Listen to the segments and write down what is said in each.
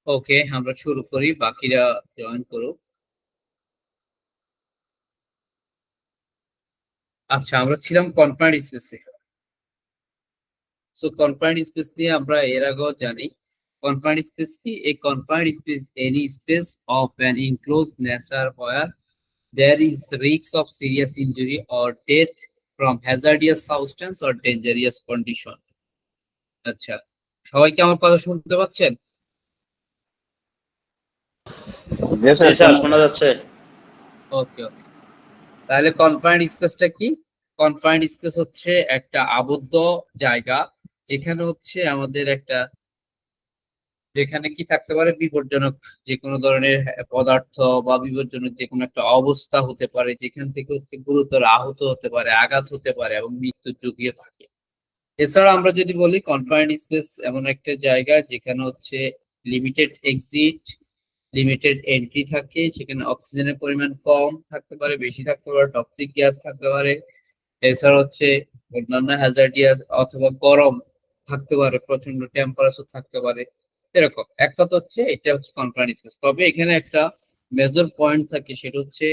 ওকে, আমরা শুরু করি, বাকিরা জয়েন করুক। আচ্ছা, আমরা ছিলাম কনফাইন্ড স্পেসে। সো কনফাইন্ড স্পেস নিয়ে আমরা এর আগেও জানি। কনফাইন্ড স্পেস কি? A confined space any space of an enclosed nature where there is risk of serious injury or death from hazardous substance or dangerous condition. আচ্ছা, সবাই কি আমার কথা শুনতে পাচ্ছেন? জি জি স্যার, স্যার, শোনা যাচ্ছে। ওকে ওকে, তাহলে কনফাইন্ড স্পেসটা কি? কনফাইন্ড স্পেস হচ্ছে একটা আবদ্ধ জায়গা, যেখানে হচ্ছে আমাদের একটা, যেখানে কি থাকতে পারে, বিপজ্জনক যে কোনো ধরনের পদার্থ বা বিপজ্জনক যে কোনো একটা অবস্থা হতে পারে, যেখান থেকে হচ্ছে গুরুতর আহত হতে পারে, আঘাত হতে পারে এবং মৃত্যুর ঝুঁকিও থাকে। এছাড়া আমরা যদি বলি, কনফাইন্ড স্পেস এমন একটা জায়গা যেখানে হচ্ছে লিমিটেড এক্সিট, লিমিটেড এন্ট্রি থাকে, সেখানে অক্সিজেনের পরিমাণ কম থাকতে পারে, বেশি থাকতে পারে, টক্সিক গ্যাস থাকতে পারে। এছাড়া হচ্ছে অন্যান্য হ্যাজার্ডিয়াস অথবা গরম থাকতে পারে, প্রচন্ড টেম্পারেচার থাকতে পারে। এরকম এক কথা হচ্ছে এটা হচ্ছে কনফাইন্ড স্পেস। তবে এখানে একটা মেজর পয়েন্ট থাকে, সেটা হচ্ছে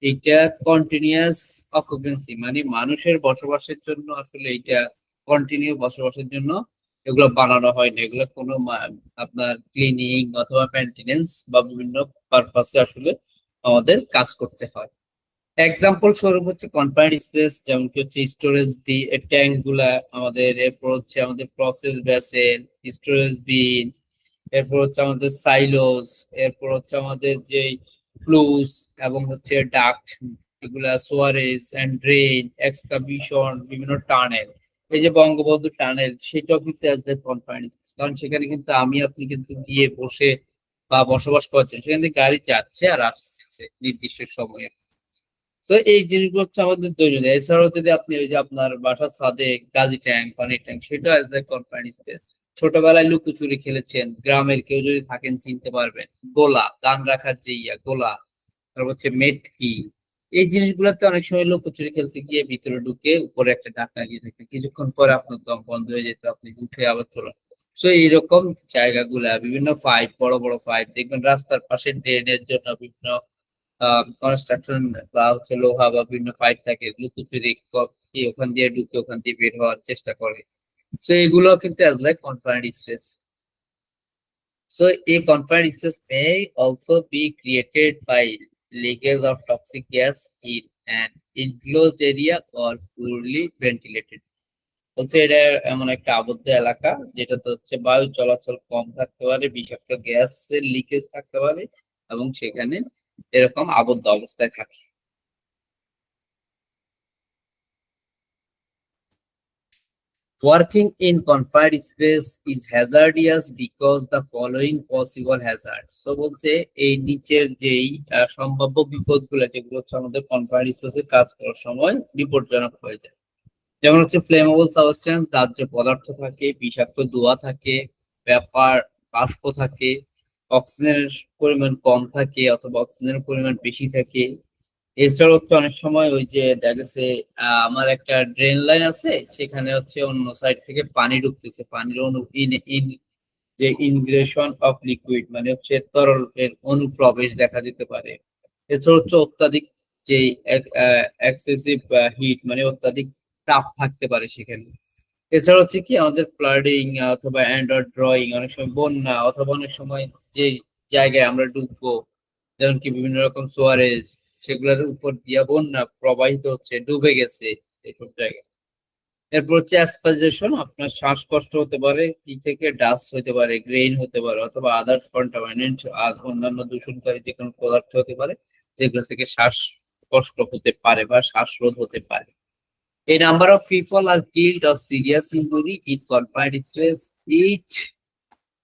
এটা কন্টিনিউয়াস অকুপেন্সি, মানে মানুষের বসবাসের জন্য আসলে এটা কন্টিনিউ বসবাসের জন্য এগুলো বানানো হয় না। এগুলো কোনো আপনার ক্লিনিং অথবা মেনটেনেন্স বা বিভিন্ন পারপাসে আসলে আমাদের কাজ করতে হয়। এক্সাম্পল স্বরূপ হচ্ছে কনফাইন্ড স্পেস, যেমন কি হচ্ছে স্টোরেজ ট্যাঙ্ক গুলা আমাদের, এরপর হচ্ছে আমাদের প্রসেস বেসেল, স্টোরেজ বিন, এরপর হচ্ছে আমাদের সাইলোস, এরপর হচ্ছে আমাদের যে ফ্লুস এবং হচ্ছে ডাক্ট, এগুলা সোয়ারেজ এন্ড ড্রেন, এক্সকাভিশন, বিভিন্ন টানেল। এই যে বঙ্গবন্ধু টানেল, সেটাও কিন্তু অ্যাজ দ্য কনফাইন্ড স্পেস, কারণ সেখানে কিন্তু আমি আপনি কিন্তু গিয়ে বসে বা বসবাস করছেন, সেখানে গাড়ি যাচ্ছে আর আসছে নির্দিষ্ট সময়ে। তো এই জিনিসগুলো হচ্ছে আমাদের দৈনন্দিন। এছাড়াও যদি আপনি ওই যে আপনার বাসার ছাদে গাজি ট্যাঙ্ক, পানি ট্যাঙ্ক, সেটা অ্যাজ দ্য কনফাইন্ড স্পেস। ছোটবেলায় লুকোচুরি খেলেছেন, গ্রামের কেউ যদি থাকেন চিনতে পারবেন, গোলা, ধান রাখার যে গোলা, তারপর হচ্ছে মেটকি, এই জিনিসগুলোতে অনেক সময় লুকোচুরি খেলতে গিয়ে ভিতরে ঢুকে উপরে একটা ঢাকনা দিয়ে থাকে, কিছুক্ষণ পরে আপনার দম বন্ধ হয়ে যেত, আপনি উঠে আবার চলেন। তো এইরকম জায়গাগুলা, বিভিন্ন পাইপ, বড় বড় পাইপ দেখবেন রাস্তার পাশে, ড্রেনের জন্য বিভিন্ন কনস্ট্রাকশন বা হচ্ছে লোহা বা বিভিন্ন পাইপ থাকে, লুকোচুরি ওখান দিয়ে ঢুকে ওখান দিয়ে বের হওয়ার চেষ্টা করে। তো এগুলো কিন্তু as like confined space. So a confined space may also be created by leakage of toxic gas in an enclosed area or poorly ventilated. হচ্ছে এটা এমন একটা আবদ্ধ এলাকা যেটাতে হচ্ছে বায়ু চলাচল কম থাকতে পারে, বিষাক্ত গ্যাসের লিকেজ থাকতে পারে এবং সেখানে এরকম আবদ্ধ অবস্থায় থাকে। Working in confined space is hazardous because the following possible hazard. So বলছে এই নিচের যেই সম্ভাব্য বিপদগুলো, যেগুলো হচ্ছে আমাদের কনফাইন্ড স্পেসে কাজ করার সময় বিপজ্জনক হয়ে যায়। যেমন হচ্ছে ফ্লেমেবল সাবস্টেন্স, দাহ্য পদার্থ থাকে, বিষাক্ত ধোঁয়া থাকে, ব্যাপার বাষ্প থাকে, অক্সিজেনের পরিমাণ কম থাকে অথবা অক্সিজেনের পরিমাণ বেশি থাকে। এছাড়া হচ্ছে অনেক সময় ওই যে দেখা গেছে আমার একটা ড্রেন লাইন আছে, সেখানে হচ্ছে অন্য সাইড থেকে পানি ঢুকতেছে, পানির অনু ইন ইন যে ইনগ্রেশন অফ লিকুইড, মানে হচ্ছে তরলের অনুপ্রবেশ দেখা যেতে পারে। এছাড়া হচ্ছে অত্যাধিক যে এক্সেসিভ হিট, মানে অত্যাধিক তাপ থাকতে পারে সেখানে। এছাড়া হচ্ছে কি আমাদের ফ্লাডিং অথবা অ্যান্ড্রয়েড ড্রয়িং, অনেক সময় বন্যা, অথবা অনেক সময় যে জায়গায় আমরা ডুববো, যেমন কি বিভিন্ন রকম সোয়ারেজ, সেগুলোর উপর দিয়া বন্যা প্রবাহিত হচ্ছে, ডুবে গেছে এইসব জায়গায়। এরপর হচ্ছে অ্যাসপাইরেশন, আপনার শ্বাসকষ্ট হতে পারে, কি থেকে ডাস্ট হতে পারে, গ্রেইন হতে পারে, অথবা আদার্স কন্টামিনেন্ট, অন্যান্য দূষণকারী যে কোনো পদার্থ হতে পারে, যেগুলো থেকে শ্বাসকষ্ট হতে পারে বা শ্বাসরোধ হতে পারে। A number of people are killed or serious injury in confined space each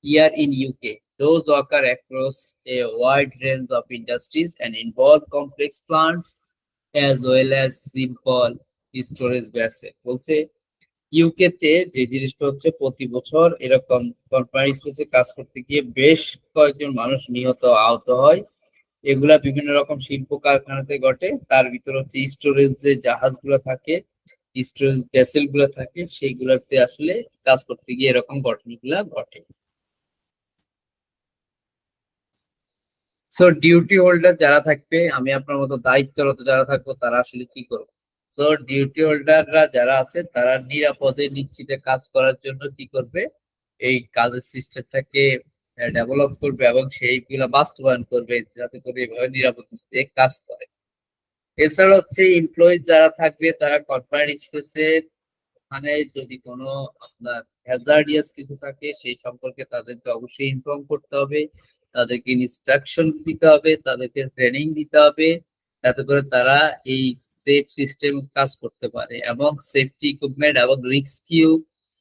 year in UK. Those occur across a wide range of industries and involve complex plants as well as simple storage vessel. বলছে UK তে যে জিনিসটা হচ্ছে, প্রতি বছর এরকম confined স্পেসে কাজ করতে গিয়ে বেশ কয়েকজন মানুষ নিহত, আহত হয়। এগুলা বিভিন্ন রকম শিল্প কারখানাতে ঘটে। তার ভিতর হচ্ছে স্টোরেজ যে জাহাজগুলো থাকে, স্টোরেজ ভেসেল গুলো থাকে, সেইগুলোতে আসলে কাজ করতে গিয়ে এরকম ঘটনাগুলা ঘটে। সো ডিউটি হোল্ডার যারা থাকবে, আমি আপনার মতো দায়িত্বরত যারা থাকবো তারা আসলে কি করবো? সো ডিউটি হোল্ডাররা যারা আছে তারা নিরাপদে নিশ্চিতে কাজ করার জন্য কি করবে? এই কাজের সিস্টেমটাকে ডেভেলপ করবে এবং সেইগুলা বাস্তবায়ন করবে যাতে করে এভাবে নিরাপদে কাজ করে। এছাড়া হচ্ছে এমপ্লয়ি যারা থাকবে তারা কর্পোরেট স্পেসে, মানে যদি কোনো আপনার হ্যাজার্ডিয়াস কিছু থাকে সেই সম্পর্কে তাদেরকে অবশ্যই ইনফর্ম করতে হবে, তাদেরকে ইনস্ট্রাকশন দিতে হবে, তাদেরকে ট্রেনিং দিতে হবে, যাতে করে তারা এই সেফ সিস্টেম কাজ করতে পারে এবং সেফটি ইকুইপমেন্ট এবং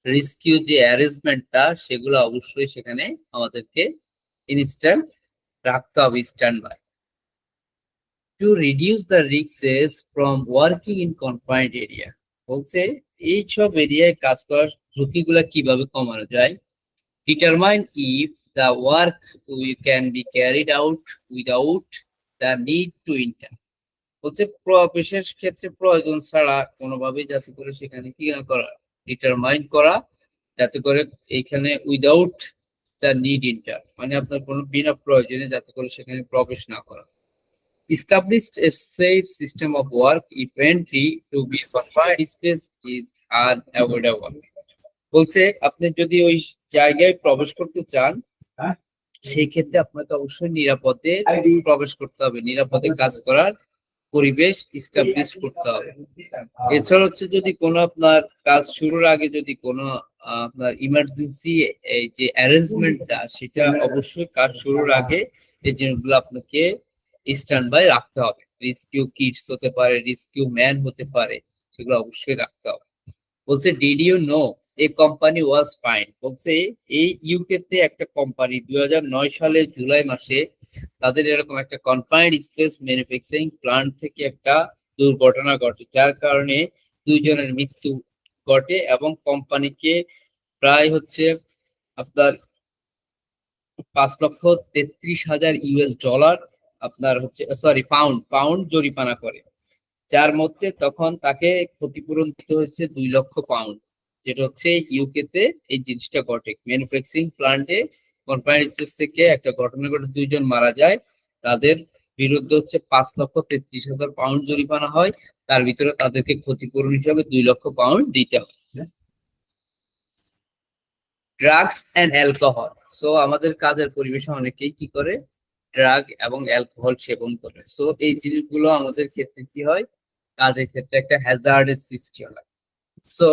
রিস্কিউ যে অ্যারেঞ্জমেন্টটা সেগুলো অবশ্যই সেখানে আমাদেরকে ইনস্ট্যান্ট রাখতে হবে, stand by, to reduce the risks from working in confined area. বলছে এই সব এরিয়ায় কাজ করার ঝুঁকিগুলো কিভাবে কমানো যায়। Determine if the work we can be carried out without the need to inter. বলছে বিশেষ ক্ষেত্রে প্রয়োজন ছাড়া কোনোভাবেই যাতে করে সেখানে কি না করা, ডিটারমাইন করা, যাতে করে এইখানে উইদাউট দ্য নিড ইন্টার, মানে আপনার কোনো বিনা প্রয়োজনে যাতে করে সেখানে প্রবেশ না করা। Established a safe system of work if entry to be confined space is unavoidable. বলছে আপনি যদি ওই জায়গায় প্রবেশ করতে চান সেই ক্ষেত্রে আপনাকে অবশ্যই নিরাপদে প্রবেশ করতে হবে, নিরাপদে কাজ করার পরিবেশ ইস্টাবলিশ করতে হবে। এছাড়া হচ্ছে যদি কোনো আপনার কাজ শুরুর আগে যদি কোনো আপনার ইমার্জেন্সি এই যে অ্যারেঞ্জমেন্টটা সেটা অবশ্যই কাজ শুরুর আগে এই জিনিসগুলো আপনাকে স্ট্যান্ড বাই রাখতে হবে। রেস্কিউ কিটস হতে পারে, রেস্কিউ ম্যান হতে পারে, সেগুলো অবশ্যই রাখতে হবে। বলছে did you know a company was find. বলছে এই ইউকে তে একটা কোম্পানি 2009 সালে জুলাই মাসে তাদের এরকম একটা কনফাইন্ড স্পেস ম্যানুফ্যাকচারিং প্লান্ট থেকে একটা দুর্ঘটনা ঘটে, যার কারণে 2 জনের মৃত্যু ঘটে এবং কোম্পানিকে প্রায় হচ্ছে আপনার 5,33,000 ইউএস ডলার আপনার হচ্ছে পাউন্ড জরিমানা করে, যার মধ্যে তখন তাকে ক্ষতিপূরণ দিতে হয়েছে 2 লক্ষ পাউন্ড, যেটা হচ্ছে ইউকে তে এই জিনিসটা ঘটে। ম্যানুফ্যাকচারিং প্লান্টে কনফাইন্ড স্পেস থেকে একটা ঘটনা ঘটে, 2 জন মারা যায়, তাদের বিরুদ্ধে হচ্ছে 5,33,000 পাউন্ড জরিমানা হয়, তার ভিতরে তাদেরকে ক্ষতিপূরণ হিসাবে 2 লক্ষ পাউন্ড দিতে হয়। Drugs and alcohol. সো আমাদের কাজের পরিবেশে অনেকেই কি করে, ড্রাগ এবং অ্যালকোহল সেবন করে। সো এই জিনিসগুলো আমাদের ক্ষেত্রে কি হয়, কাজের ক্ষেত্রে একটা হ্যাজার্ডের সৃষ্টি হয়। সো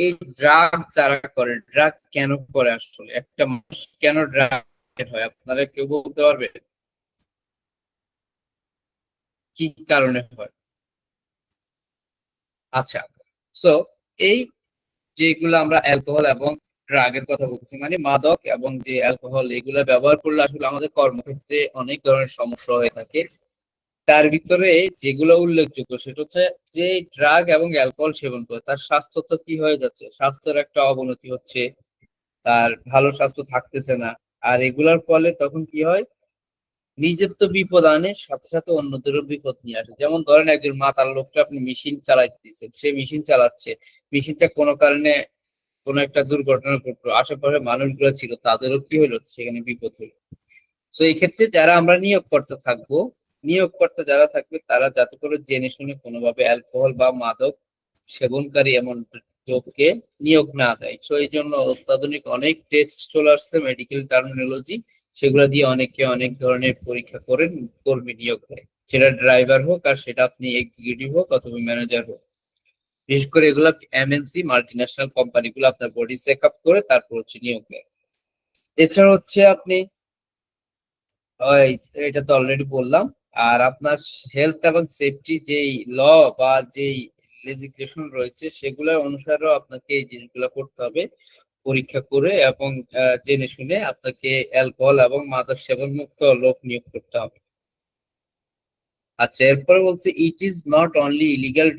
এই ড্রাগ যারা করে, ড্রাগ কেন করে আসলে, একটা মানুষ কেন ড্রাগ হয় আপনারা কেউ বলতে পারবে কি কারণে হয়? আচ্ছা, সো এই যেগুলো আমরা অ্যালকোহল এবং ড্রাগের কথা বলতেছি, মানে মাদক এবং যে অ্যালকোহল, এগুলো ব্যবহার করলে আসলে আমাদের কর্মক্ষেত্রে অনেক ধরনের সমস্যা হয়ে থাকে। তার ভিতরে যেগুলো উল্লেখযোগ্য সেটা হচ্ছে যে ড্রাগ এবং অ্যালকোহল সেবন করে তার স্বাস্থ্য তো কি হয়ে যাচ্ছে, স্বাস্থ্যের একটা অবনতি হচ্ছে, তার ভালো স্বাস্থ্য থাকতেছে না। আর এগুলার ফলে তখন কি হয়, নিজের তো বিপদ আনে, সাথে সাথে অন্যদেরও বিপদ নিয়ে আসে। যেমন ধরেন একজন মাতাল লোকটা আপনি মেশিন চালাইতে দিচ্ছেন, সে মেশিন চালাচ্ছে, মেশিনটা কোনো কারণে কোনো একটা দুর্ঘটনা ঘটলো, আশেপাশে মানুষগুলো ছিল তাদেরও কি হলো, সেখানে বিপদ হলো। তো এই ক্ষেত্রে যারা আমরা নিয়োগকর্তা থাকবো, নিয়োগকর্তা যারা থাকবে তারা যাতে করে জেনে শুনে কোনোভাবে অ্যালকোহল বা মাদক সেবনকারী এমন লোককে নিয়োগ না দেয়। তো এই জন্য অত্যাধুনিক অনেক টেস্ট চলে আসছে, মেডিকেল টার্মিনোলজি, সেগুলো দিয়ে অনেকে অনেক ধরনের পরীক্ষা করেন, কর্মী নিয়োগ দেয়, সেটা ড্রাইভার হোক আর সেটা আপনি এক্সিকিউটিভ হোক অথবা ম্যানেজার হোক। বিশেষ করে এগুলো এমএনসি মাল্টি ন্যাশনাল কোম্পানিগুলো আপনার বডি চেক আপ করে তারপর হচ্ছে নিয়োগ দেয়। এছাড়া হচ্ছে আপনি ওই এটা তো অলরেডি বললাম। আর আপনার হেলথ এবং সেফটি যেই ল বা যেই লেজিসলেশন রয়েছে সেগুলোর অনুসারেও আপনাকে এই জিনিসগুলো করতে হবে, পরীক্ষা করে এবং জেনে শুনে আপনাকে অ্যালকোহল এবং মাদক সেবন মুক্ত লোক নিয়োগ করতে হবে। আচ্ছা, এরপরে বলছে it is not only illegal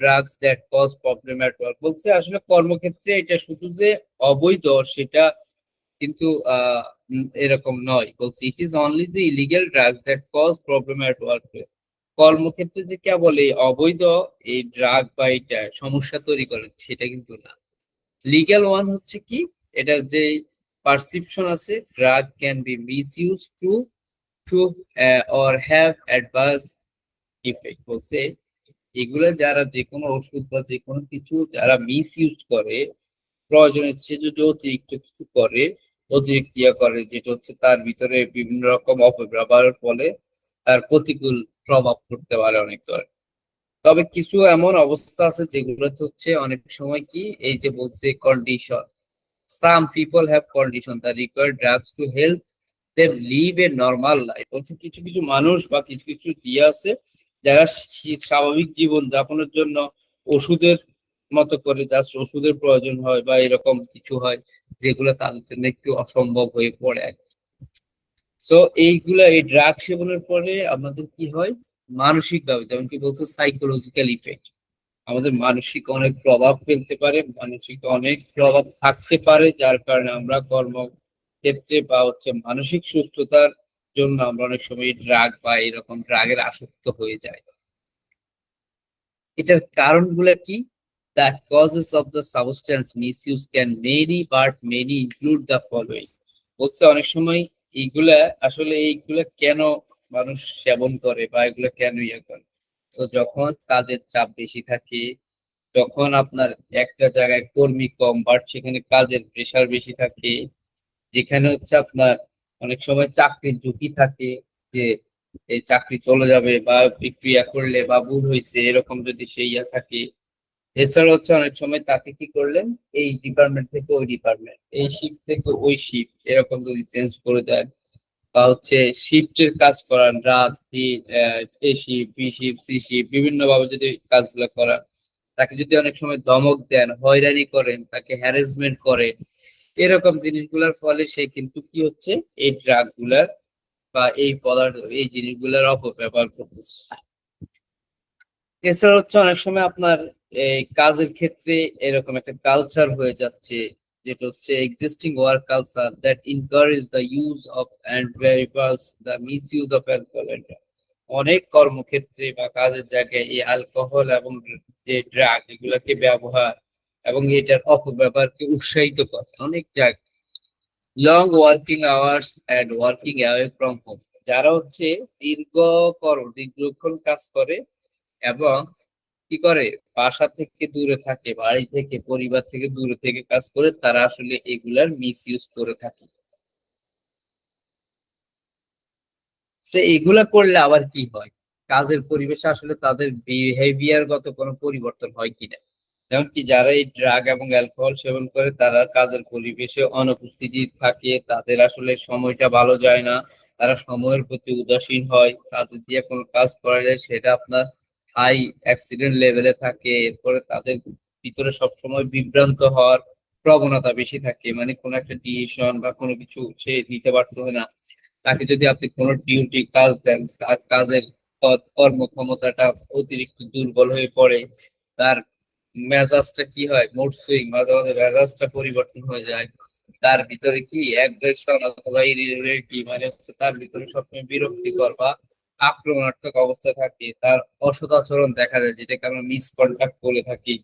drugs that cause problem at work. বলছে আসলে কর্মক্ষেত্রে এটা শুধু যে অবৈধ সেটা কিন্তু এরকম নয়। বলছে ইট ইজ অনলি যে illegal drugs that cause problem at work. কর্মক্ষেত্রে যে কেবল এই অবৈধ এই ড্রাগ বা এটা সমস্যা তৈরি করে সেটা কিন্তু না। লিগ্যাল ওয়ান হচ্ছে কি, এটা যে পারসেপশন আছে, drug can be misuse to or have adverse effect. বলছে এগুলা যারা যে কোনো ওষুধ বা যে কোনো কিছু যারা মিসইউজ করে, প্রয়োজনের চেয়ে যদি অতিরিক্ত কিছু করে, অতিরিক্ত ইয়া করে, যেটা হচ্ছে তার ভিতরে বিভিন্ন রকম অপব্যবহারের ফলে তার প্রতিকূল প্রভাব পড়তে পারে অনেক ধরে। তবে কিছু এমন অবস্থা আছে যেগুলোতে হচ্ছে অনেক সময় কি, এই যে বলছে condition, some people have condition that require drugs to help them live a normal life. বলছে কিছু কিছু মানুষ বা কিছু কিছু ইয়ে আছে যারা স্বাভাবিক জীবন যাপনের জন্য ওষুধের মতো করে জাস্ট ওষুধের প্রয়োজন হয় বা এরকম কিছু হয় যেগুলো তাদের জন্য একটু অসম্ভব হয়ে পড়ে আর কি। সো এইগুলা এই ড্রাগ সেবনের পরে আমাদের কি হয়, মানসিক ভাবে, যেমন কি বলতো সাইকোলজিক্যাল ইফেক্ট, আমাদের মানসিক অনেক প্রভাব ফেলতে পারে, মানসিক অনেক প্রভাব থাকতে পারে, যার কারণে আমরা কর্মক্ষেত্রে বা হচ্ছে মানসিক সুস্থতার জন্য আমরা অনেক সময় ড্রাগ বা এরকম ড্রাগের আসক্ত হয়ে যাই। এটার কারণগুলো কি? The causes of the substance misuse can many but many include the following. বলছে অনেক সময় এইগুলা কেন মানুষ সেবন করে বা এগুলা কেন ইয়ে করে। তো যখন কাজের চাপ বেশি থাকে, যখন আপনার একটা জায়গায় কর্মী কম বাট সেখানে কাজের প্রেসার বেশি থাকে, যেখানে হচ্ছে আপনার অনেক সময় চাকরির ঝুঁকি থাকে যে এই চাকরি চলে যাবে বা বিক্রিয়া করলে বা ভুল হয়েছে এরকম যদি সেই ইয়া থাকে। এছাড়া হচ্ছে অনেক সময় তাকে কি করলেন, এই ডিপার্টমেন্ট থেকে ওই ডিপার্টমেন্ট, এই শিফট থেকে ওই শিফট এরকম যদি চেঞ্জ করে দেন, বা হচ্ছে শিফটের কাজ করান, রাত দিন, A shift B shift C shift বিভিন্ন ভাবে যদি কাজগুলো করান, তাকে যদি অনেক সময় ধমক দেন, হয়রানি করেন, তাকে হ্যারাসমেন্ট করে, এরকম জিনিসগুলোর ফলে সে কিন্তু কি হচ্ছে, এই ড্রাগ গুলার বা এই পদার্থ এই জিনিসগুলোর অপব্যবহার করতেছে। এছাড়া হচ্ছে অনেক সময় আপনার এই কাজের ক্ষেত্রে এরকম একটা কালচার হয়ে যাচ্ছে, যেটা হচ্ছে existing work culture that encourage the use of and verifies the misuse of alcohol. অনেক কর্মক্ষেত্রে বা কাজের জায়গায় এই অ্যালকোহল এবং যে ড্রাগ এগুলাকে ব্যবহার এবং এটার অপব্যবহারকে উৎসাহিত করে অনেক জায়গায়। Long working hours and working away from home, যারা হচ্ছে দীর্ঘক্ষণ কাজ করে এবং কি করে বাসা থেকে দূরে থাকে, বাড়ি থেকে পরিবার থেকে দূরে থেকে কাজ করে, তারা আসলে এগুলার মিস ইউজ করে থাকে। সে এগুলা করলে আবার কি হয়, কাজের পরিবেশে আসলে তাদের বিহেভিয়ার গত কোনো পরিবর্তন হয় কিনা। যেমন কি যারা এই ড্রাগ এবং অ্যালকোহল সেবন করে তারা কাজের পরিবেশে অনুপস্থিতি থাকে, তাদের আসলে সময়টা ভালো যায় না, তারা সময়ের প্রতি উদাসীন হয়, তাদের দিয়ে কোনো কাজ করা যায় সেটা আপনার হাই অ্যাক্সিডেন্ট লেভেলে থাকে। এরপরে তাদের ভিতরে সবসময় বিভ্রান্ত হওয়ার প্রবণতা বেশি থাকে, মানে কোনো একটা ডিসিশন বা কোনো কিছু সে নিতে পারতেছে না। তাকে যদি আপনি কোনো ডিউটি কাজ দেন, তার কাজের কর্মক্ষমতাটা অতিরিক্ত দুর্বল হয়ে পড়ে, তার মেজাজটা কি হয়, মুড সুইং, মাঝে মাঝে মেজাজটা পরিবর্তন হয়ে যায়, তার ভিতরে কি অ্যাগ্রেশন অথবা ইরিটেবিলিটি, মানে হচ্ছে তার ভিতরে সবসময় বিরক্তিকর বা আক্রমণাত্মক অবস্থা থাকে, তার অসদাচরণ দেখা যায়, যেটাকে আমরা মিসকন্ডাক্ট বলে থাকি।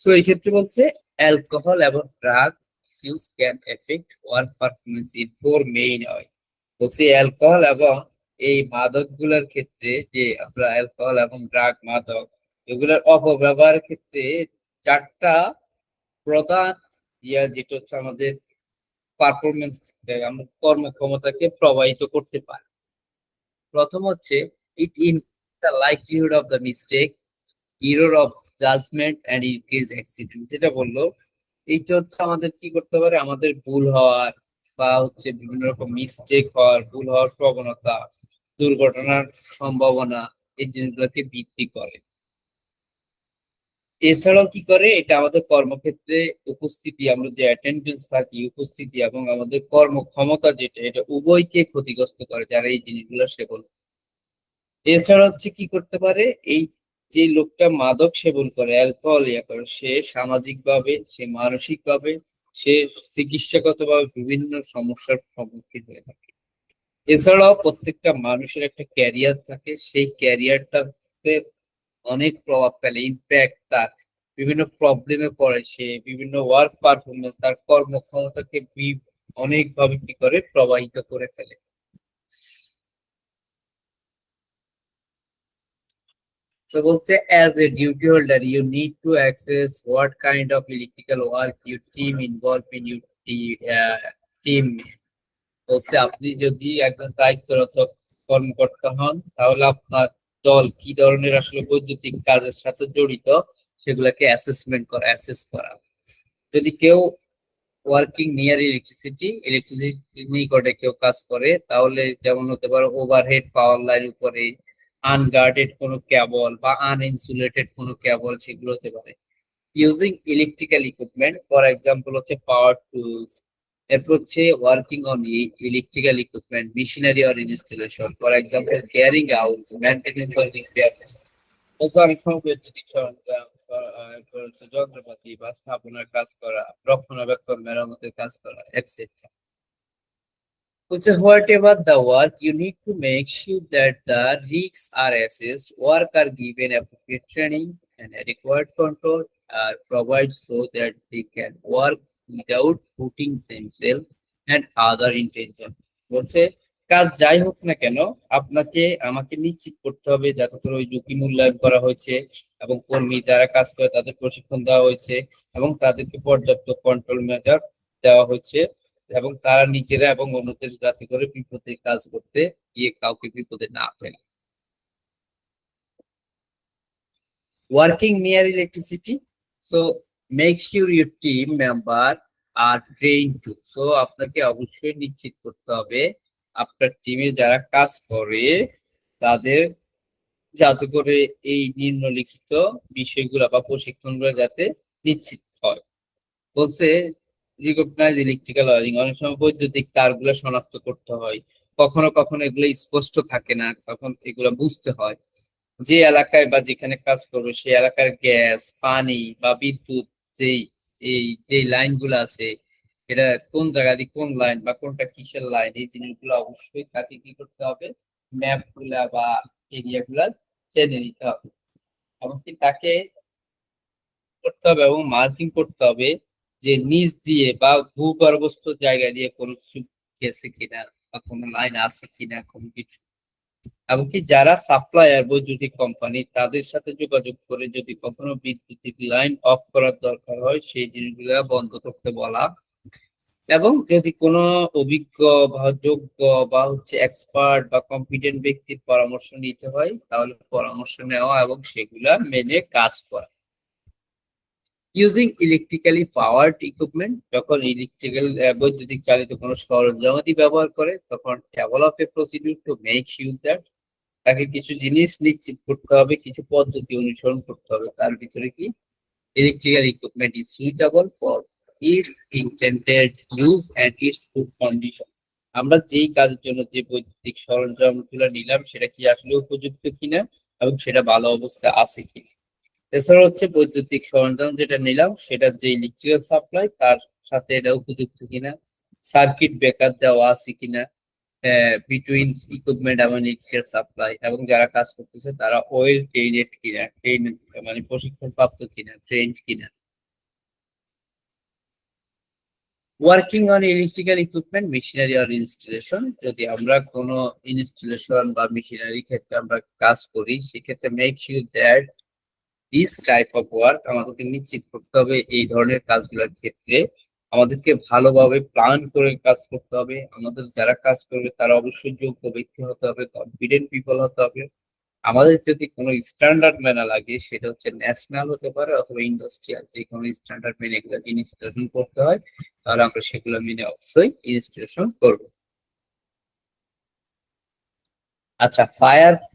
তো এই ক্ষেত্রে বলছে অ্যালকোহল এবং drug use can effect work performance in four main way. বলছি অ্যালকোহল এবং এই মাদক গুলার ক্ষেত্রে, যে আমরা অ্যালকোহল এবং ড্রাগ মাদক এগুলোর অপব্যবহারের ক্ষেত্রে চারটা প্রধান যেটা হচ্ছে আমাদের পারফরমেন্স, আমরা কর্মক্ষমতাকে প্রভাবিত করতে পারে। প্রথম হচ্ছে it in the likelihood of the mistake, error of judgement and increase accident. যেটা বললো এইটা হচ্ছে আমাদের কি করতে পারে, আমাদের ভুল হওয়ার বা হচ্ছে বিভিন্ন রকম মিস্টেক হওয়ার, ভুল হওয়ার প্রবণতা, দুর্ঘটনার সম্ভাবনা, এই জিনিসগুলোকে বৃদ্ধি করে। এছাড়াও কি করে, এটা আমাদের কর্মক্ষেত্রে উপস্থিতি, আমরা যে অ্যাটেন্ডেন্স থাকি, উপস্থিতি এবং আমাদের কর্মক্ষমতা যেটা, এটা উভয়কে ক্ষতিগ্রস্ত করে যারা এই জিনিসগুলো সেবন। এছাড়া হচ্ছে কি করতে পারে, এই যে লোকটা মাদক সেবন করে, অ্যালকোহল ইয়া করে, সে সামাজিক ভাবে, সে মানসিক ভাবে, সে চিকিৎসাগত ভাবে বিভিন্ন সমস্যার সম্মুখীন হয়ে থাকে। এছাড়াও প্রত্যেকটা মানুষের একটা ক্যারিয়ার থাকে, সেই ক্যারিয়ারটাতে অনেক প্রভাব ফেলে, ইম্প্যাক্ট তার বিভিন্ন প্রবলেমে পড়ে, সে বিভিন্ন ওয়ার্ক পারফরমেন্স, তার কর্মক্ষমতাকে অনেকভাবে কি করে প্রবাহিত করে ফেলে। So বলছে as a duty holder you need to access what kind of electrical work your team involved in your team. বলছে আপনি যদি একজন দায়িত্বরত কর্মকর্তা হন তাহলে আপনার দল কি ধরনের আসলে বৈদ্যুতিক কাজের সাথে জড়িত সেগুলোকে অ্যাসেস করা। যদি কেউ ওয়ার্কিং নিয়ার ইলেকট্রিসিটি নিকটে কেউ কাজ করে তাহলে যেমন হতে পারে ওভারহেড পাওয়ার লাইন উপরে আনগার্ডেড কোনো কেবল বা আনইনসুলেটেড কোনো কেবল, সেগুলো হতে পারে। Using electrical equipment for example হচ্ছে পাওয়ার টুলস। এরপর হচ্ছে working on electrical equipment machinery or installation for example caring out maintenance or repair. অনেক সময় বৈদ্যুতিক সরঞ্জাম যন্ত্রপাতি বা স্থাপনার কাজ করা, রক্ষণাবেক্ষণ মেরামতের কাজ করা etcetera. Whatever the work, you need to make sure that the risks are assessed, work are given appropriate training and adequate control are provided so that they can work without putting themselves and other in danger. বলছে কাজ যাই হোক না কেন আপনাকে আমাকে নিশ্চিত করতে হবে যাতে করে ওই ঝুঁকি মূল্যায়ন করা হয়েছে এবং কর্মী যারা কাজ করে তাদের প্রশিক্ষণ দেওয়া হয়েছে এবং তাদেরকে পর্যাপ্ত কন্ট্রোল মেজার দেওয়া হয়েছে এবং তারা নিজেরা এবং অন্যদের যাতে করে বিপদে কাজ করতে গিয়ে কাউকে বিপদে না ফেলে। Working near electricity, so make sure your team member are train to. So আপনাকে অবশ্যই নিশ্চিত করতে হবে আপনার টিমে যারা কাজ করে তাদের যাতে করে এই নিম্নলিখিত বিষয়গুলো বা প্রশিক্ষণগুলো যাতে নিশ্চিত হয়। বলছে রিকগনাইজ ইলেকট্রিক্যাল ওয়্যারিং, অনেক সময় বৈদ্যুতিক তারগুলো শনাক্ত করতে হয়, কখনো কখনো এগুলো স্পষ্ট থাকে না, তখন এগুলো বুঝতে হয়। যে এলাকায় বা যেখানে কাজ করবে সেই এলাকার গ্যাস পানি বা বিদ্যুৎ যেই যে লাইনগুলো আছে এটা কোন জায়গা দিয়ে কোন লাইন বা কোনটা কিসের লাইন, এই জিনিসগুলো অবশ্যই তাকে কি করতে হবে ম্যাপ গুলা বা এরিয়া গুলা জেনে নিতে হবে এমনকি তাকে করতে হবে এবং মার্কিং করতে হবে যে নিচ দিয়ে বা ভূগর্ভস্থ জায়গা দিয়ে কোনো কিছু গেছে কিনা বা কোনো লাইন আছে কিনা কোনো কিছু। এমনকি যারা সাপ্লায়ার বৈদ্যুতিক কোম্পানি তাদের সাথে যোগাযোগ করে যদি কখনো বিদ্যুতিক লাইন অফ করার দরকার হয় সেই জিনিসগুলো বন্ধ করতে বলা এবং যদি কোনো অভিজ্ঞ বা যোগ্য বা হচ্ছে এক্সপার্ট বা কম্পিটেন্ট ব্যক্তির পরামর্শ নিতে হয় তাহলে পরামর্শ নেওয়া এবং সেগুলা মেনে কাজ করা। ইউজিং ইলেকট্রিক্যালি পাওয়ার্ড ইকুইপমেন্ট, যখন ইলেকট্রিক্যাল বৈদ্যুতিক চালিত কোনো সরঞ্জামাদি ব্যবহার করে তখন develop a procedure to make sure that তাকে কিছু জিনিস নিশ্চিত করতে হবে, কিছু পদ্ধতি অনুসরণ করতে হবে। তার ভিতরে কি electrical equipment is suitable for its intended use and its good condition. আমরা যেই কাজের জন্য যে বৈদ্যুতিক সরঞ্জামগুলো নিলাম সেটা কি আসলে উপযুক্ত কিনা এবং সেটা ভালো অবস্থায় আছে কিনা। এছাড়া হচ্ছে বৈদ্যুতিক সরঞ্জাম যেটা নিলাম সেটার যে ইলেকট্রিক্যাল সাপ্লাই তার সাথে এটা উপযুক্ত কিনা, সার্কিট ব্রেকার দেওয়া আছে কিনা বিটুইন ইকুইপমেন্ট এবং ইলেকট্রিক্যাল সাপ্লাই, এবং যারা কাজ করতেছে তারা ওয়েল ট্রেইনেড কিনা, মানে প্রশিক্ষণ প্রাপ্ত কিনা, ট্রেন্ড কিনা। Working on electrical equipment machinery or installation, যদি আমরা কোনো ইনস্টলেশন বা মেশিনারি ক্ষেত্রে আমরা কাজ করি সেক্ষেত্রে make sure that this type of work আমাদেরকে নিশ্চিত করতে হবে এই ধরনের কাজগুলোর ক্ষেত্রে আমাদেরকে ভালোভাবে প্ল্যান করে কাজ করতে হবে। আমাদের যারা কাজ করবে তারা অবশ্যই যোগ্য ব্যক্তি হতে হবে, কনফিডেন্ট পিপল হতে হবে। আমাদের যদি কোনো স্ট্যান্ডার্ড মেনে লাগে সেটা হচ্ছে ন্যাশনাল হতে পারে অথবা ইন্ডাস্ট্রিয়াল, যে কোনো স্ট্যান্ডার্ড মেনে এগুলো ইনস্টলেশন করতে হয় তাহলে আমরা সেগুলো মেনে অবশ্যই ইনস্টলেশন করব। আচ্ছা,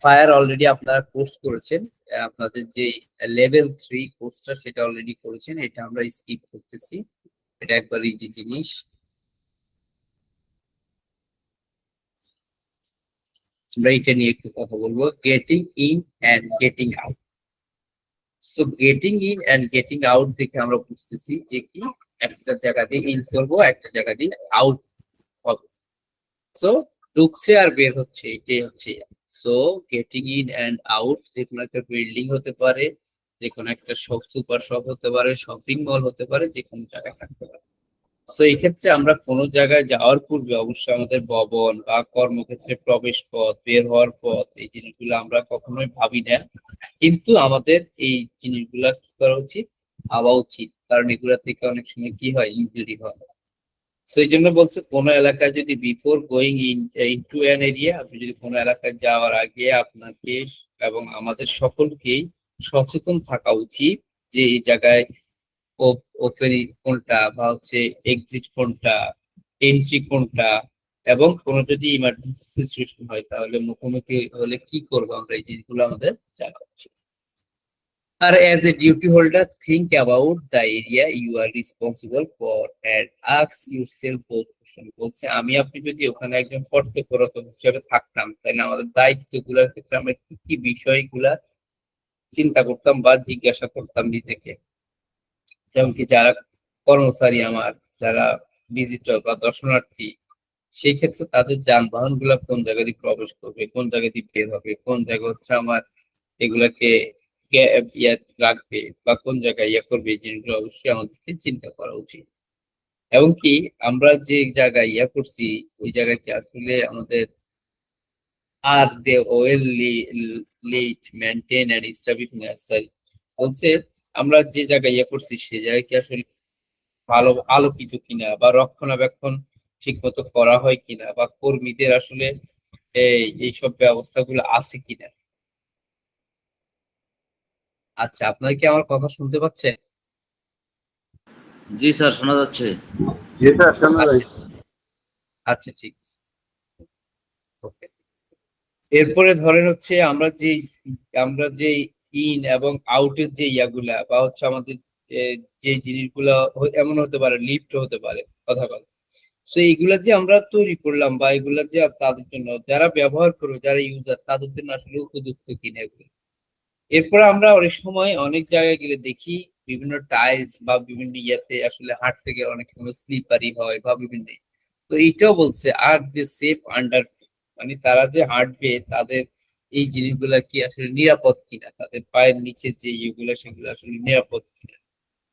ফায়ার অলরেডি আপনারা কোর্স করেছেন, আপনাদের যে লেভেল 3 কোর্সটা সেটা অলরেডি করেছেন, এটা আমরা স্কিপ করতেছি, এটা একবার ইজি জিনিস। আমরা এটা নিয়ে একটু কথা বলবো, getting in and getting out. So getting in and getting out দেখে আমরা বুঝতেছি যে কি একটা জায়গা দিয়ে ইন করবো একটা জায়গা দিয়ে আউট হবে। সো ঢুকছে আর বের হচ্ছে এটাই হচ্ছে। So getting in and out যে কোনো একটা বিল্ডিং হতে পারে, যে কোনো একটা সুপার শপ হতে পারে, শপিং মল হতে পারে, যে কোনো জায়গায় থাকতে পারে। তো এই ক্ষেত্রে আমরা কোনো জায়গায় যাওয়ার পূর্বে অবশ্যই আমাদের ভবন বা কর্মক্ষেত্রে প্রবেশ পথ, বের হওয়ার পথ, এই জিনিসগুলো আমরা কখনোই ভাবি না, কিন্তু আমাদের এই জিনিসগুলা কি করা উচিত, ভাবা উচিত, কারণ এগুলা থেকে অনেক সময় কি হয়, ইনজুরি হয়। তো এই জন্য বলছে কোন এলাকায় যদি before going into an area, আপনি যদি কোনো এলাকায় যাওয়ার আগে আপনাকে এবং আমাদের সকলকেই সচেতন থাকা উচিত যে এই জায়গায় ওপেন কোনটা বা হচ্ছে এক্সিট কোনটা, এন্ট্রি কোনটা, এবং কোনো যদি ইমার্জেন্সি সিচুয়েশন হয় তাহলে মুখোমুখি হলে কি করবো আমরা, এই জিনিসগুলো আমাদের জানা উচিত। আর as a duty holder, think about the area you are responsible for and ask yourself those questions. বলছে আমি আপনি যদি ওখানে একজন কর্তব্যরত হিসেবে থাকতাম তাহলে আমাদের দায়িত্বগুলোর ক্ষেত্রে আমরা কি কি বিষয়গুলা চিন্তা করতাম বা জিজ্ঞাসা করতাম নিজেকে। যেমন কি যারা কর্মচারী আমার, যারা ভিজিটর বা দর্শনার্থী, সেই ক্ষেত্রে তাদের যানবাহন গুলা কোন জায়গা দিয়ে প্রবেশ করবে, কোন জায়গা দিয়ে বের হবে, কোন জায়গা হচ্ছে আমার এগুলাকে ইয়া রাখবে বা কোন জায়গায় ইয়া করবে, এই জিনিসগুলো অবশ্যই আমাদেরকে চিন্তা করা উচিত। এবং কি আমরা যে জায়গায় ইয়া করছি ওই জায়গায় কি আসলে আমাদের আর they well let maintain and establish necessary. বলছে আমরা যে জায়গায় ইয়া করছি সে জায়গায় কি আসলে ভালো আলোকিত কিনা বা রক্ষণাবেক্ষণ ঠিক মতো করা হয় কিনা বা কর্মীদের আসলে এইসব ব্যবস্থাগুলো আছে কিনা। আচ্ছা, আপনারা কি আমার কথা শুনতে পাচ্ছেন? জি স্যার, শোনা যাচ্ছে। জি স্যার, শোনা আচ্ছা যায়। আচ্ছা, ঠিক আছে, ওকে। এরপরে ধরেন হচ্ছে আমরা যে ইন এবং আউটের যে ইয়াগুলা বা হচ্ছে আমাদের যে জিনিসগুলা এমন হতে পারে, লিফট হতে পারে, কথা বলে। তো এইগুলা যে আমরা তৈরি করলাম বা এগুলা যে তাদের জন্য যারা ব্যবহার করবে, যারা ইউজার, তাদের জন্য আসলে উপযুক্ত কিনা এগুলো। এরপরে আমরা অনেক সময় অনেক জায়গায় গেলে দেখি বিভিন্ন টাইলস বা বিভিন্ন ইয়াতে আসলে হাঁটতে গেলে অনেক সময় স্লিপারি হয় বা বিভিন্ন। তো এইটাও বলছে আর যে সেফ আন্ডার, মানে তারা যে হাঁটবে তাদের এই জিনিসগুলা কি আসলে নিরাপদ কিনা, তাদের পায়ের নিচে যে ইয়েগুলো সেগুলো আসলে নিরাপদ কিনা।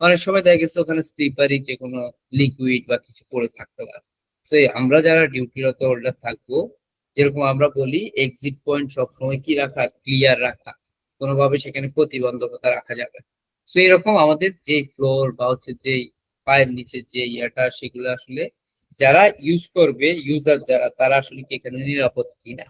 অনেক সময় দেখা গেছে ওখানে স্লিপারি যে কোনো লিকুইড বা কিছু পড়ে থাকতে পারে। তো আমরা যারা ডিউটিরত হোল্ডার থাকবো, যেরকম আমরা বলি এক্সিট পয়েন্ট সবসময় কি রাখা, ক্লিয়ার রাখা, কোনোভাবে সেখানে প্রতিবন্ধকতা রাখা যাবে না। তো এরকম আমাদের যে ফ্লোর বা হচ্ছে যে পায়ের নিচে যে ইয়াটা সেগুলো আসলে যারা ইউজ করবে, ইউজার যারা, তারা আসলে কি এখানে নিরাপদ কিনা।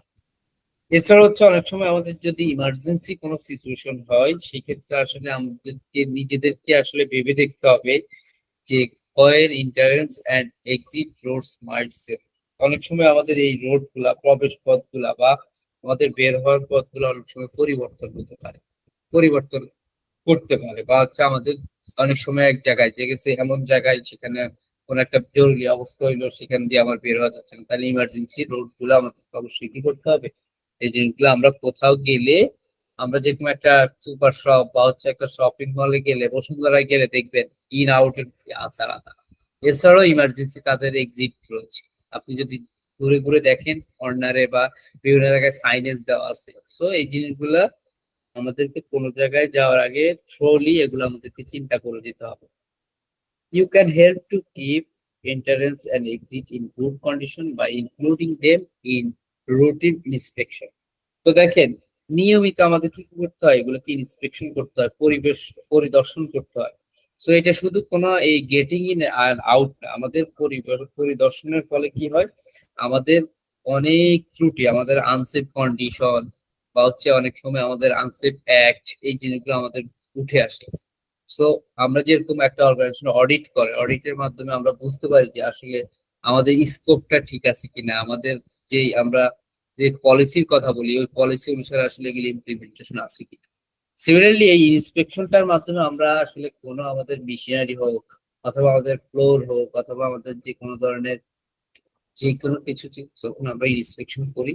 এছাড়া হচ্ছে অনেক সময় আমাদের যদি ইমার্জেন্সি কোনো সিচুয়েশন হয় সেক্ষেত্রে আসলে আমাদেরকে নিজেদেরকে আসলে ভেবে দেখতে হবে যে কয়ের entrance and exit roads might save. অনেক সময় আমাদের এই রোড গুলা, প্রবেশ পথ গুলা বা আমাদের বের হওয়ার পথগুলো অনেক সময় পরিবর্তন হতে পারে, পরিবর্তন করতে পারে বা হচ্ছে আমাদের অনেক সময় এক জায়গায় যে গেছে এমন জায়গায় সেখানে কোন একটা জরুরি অবস্থা হইলো, সেখান দিয়ে আমার বের হওয়া যাচ্ছে না, তাহলে ইমার্জেন্সি রোড গুলো আমাদের অবশ্যই কি করতে হবে, এই জিনিসগুলো আমরা কোথাও গেলে, আমরা যেরকম একটা সুপার শপ বা হচ্ছে একটা শপিং মলে গেলে, বসুন্ধরায় গেলে দেখবেন ইন আউট এর আছে আলাদা। এছাড়াও ইমার্জেন্সি তাদের এক্সিট রয়েছে। আপনি যদি ঘুরে ঘুরে দেখেন কর্নারে বা বিভিন্ন জায়গায় সাইনেজ দেওয়া আছে। সো এই জিনিসগুলা আমাদেরকে কোনো জায়গায় যাওয়ার আগে থ্রোলি এগুলো আমাদেরকে চিন্তা করে যেতে হবে। You can help to keep entrance and exit in good condition by including them in routine inspection. তো দেখেন নিয়মিত আমাদের কি করতে হয়, এগুলোকে ইন্সপেকশন করতে হয়, পরিবেশ পরিদর্শন করতে হয়। সো এটা শুধু কোনো এই গেটিং ইন আর আউট না, আমাদের পরিদর্শনের ফলে কি হয়, আমাদের অনেক ত্রুটি, আমাদের আনসেফ কন্ডিশন বা হচ্ছে অনেক সময় আমাদের আনসেফ অ্যাক্ট, এই জিনিসগুলো আমাদের উঠে আসে। সো আমরা যেরকম একটা অর্গানাইজেশন অডিট করে, অডিটের মাধ্যমে আমরা বুঝতে পারি যে আসলে আমাদের স্কোপটা ঠিক আছে কিনা, আমাদের যে আমরা যে পলিসির কথা বলি ওই পলিসি অনুসারে আসলে এগুলি ইমপ্লিমেন্টেশন আছে কিনা। সিমিলারলি এই ইন্সপেকশনটার মাধ্যমে আমরা আসলে কোনো আমাদের মেশিনারি হোক অথবা আমাদের ফ্লোর হোক অথবা আমাদের যে কোনো ধরনের যে কোনো কিছু যখন আমরা ইন্সপেকশন করি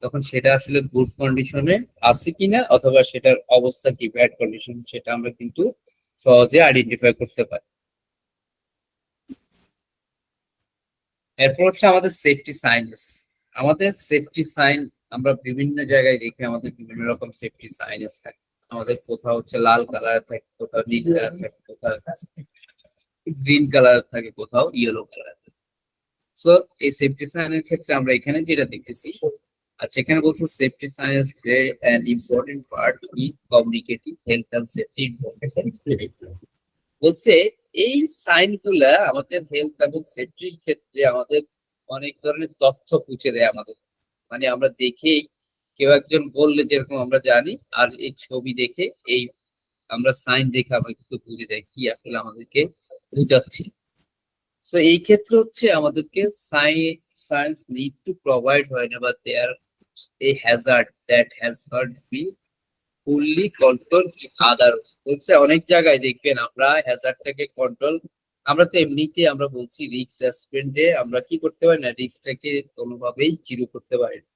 তখন সেটা আসলে গুড কন্ডিশনে আছে কিনা অথবা সেটার অবস্থা কি ব্যাড কন্ডিশন, সেটা আমরা কিন্তু সহজে আইডেন্টিফাই করতে পারি। এরপর হচ্ছে আমাদের সেফটি সাইন্স। আমাদের সেফটি সাইন আমরা বিভিন্ন জায়গায় দেখি, আমাদের বিভিন্ন রকম সেফটি সাইন্স থাকে। আমাদের কোথাও হচ্ছে লাল কালার থাকে, কোথাও নীল কালার থাকে, কোথাও গ্রিন কালার থাকে, কোথাও ইয়েলো কালার। সো এই সেফটি সাইনের ক্ষেত্রে আমরা এখানে যেটা দেখতেছি, আচ্ছা এখানে বলছে safety signs play an important part in communicating health and safety information. বলছে এই সাইন গুলা আমাদের হেলথ এবং সেফটির ক্ষেত্রে আমাদের অনেক ধরনের তথ্য পৌঁছে দেয় আমাদের। মানে আমরা দেখেই, কেউ একজন বললে যেরকম আমরা জানি, আর এই ছবি দেখে, এই আমরা সাইন দেখে আমরা কিন্তু বুঝে যাই কি আসলে আমাদেরকে বুঝাচ্ছি। সো এই ক্ষেত্রে হচ্ছে আমাদেরকে সায়েন্স নিড টু প্রোভাইড হয় না, বা there a hazard that has not be fully control other. বলছে অনেক জায়গায় দেখবেন আমরা হ্যাজার্ডটাকে কন্ট্রোল, আমরা তো এমনিতে আমরা বলছি রিস্ক সাসপেন্ডে আমরা কি করতে পারি না, রিস্কটাকে কোনোভাবেই জিরো করতে পারি না।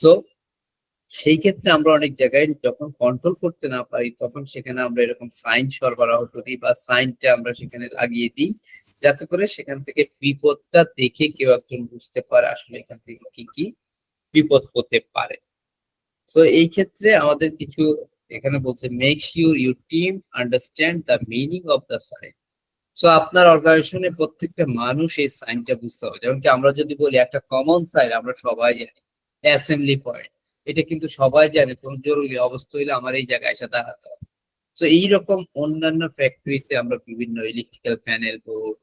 সো সেই ক্ষেত্রে আমরা অনেক জায়গায় যখন কন্ট্রোল করতে না পারি, তখন সেখানে আমরা এরকম সাইন সরবরাহ করি, বা সাইনটা আমরা সেখানে লাগিয়ে দিই, যাতে করে সেখান থেকে বিপদটা দেখে কেউ একজন বুঝতে পারে আসলে এখান থেকে কি কি বিপদ হতে পারে। তো এই ক্ষেত্রে আমাদের কিছু এখানে বলছে make sure your team understand the meaning of the sign. So আপনার অর্গানাইজেশনে প্রত্যেকটা মানুষ এই সাইনটা বুঝতে হবে। যেমন কি আমরা যদি বলি একটা কমন সাইন আমরা সবাই জানি, অ্যাসেম্বলি পয়েন্ট, এটা কিন্তু সবাই জানে কোন জরুরি অবস্থা হইলে আমার এই জায়গায় এসে দাঁড়াতে হবে। তো এইরকম অন্যান্য ফ্যাক্টরিতে আমরা বিভিন্ন ইলেকট্রিক্যাল প্যানেল বোর্ড,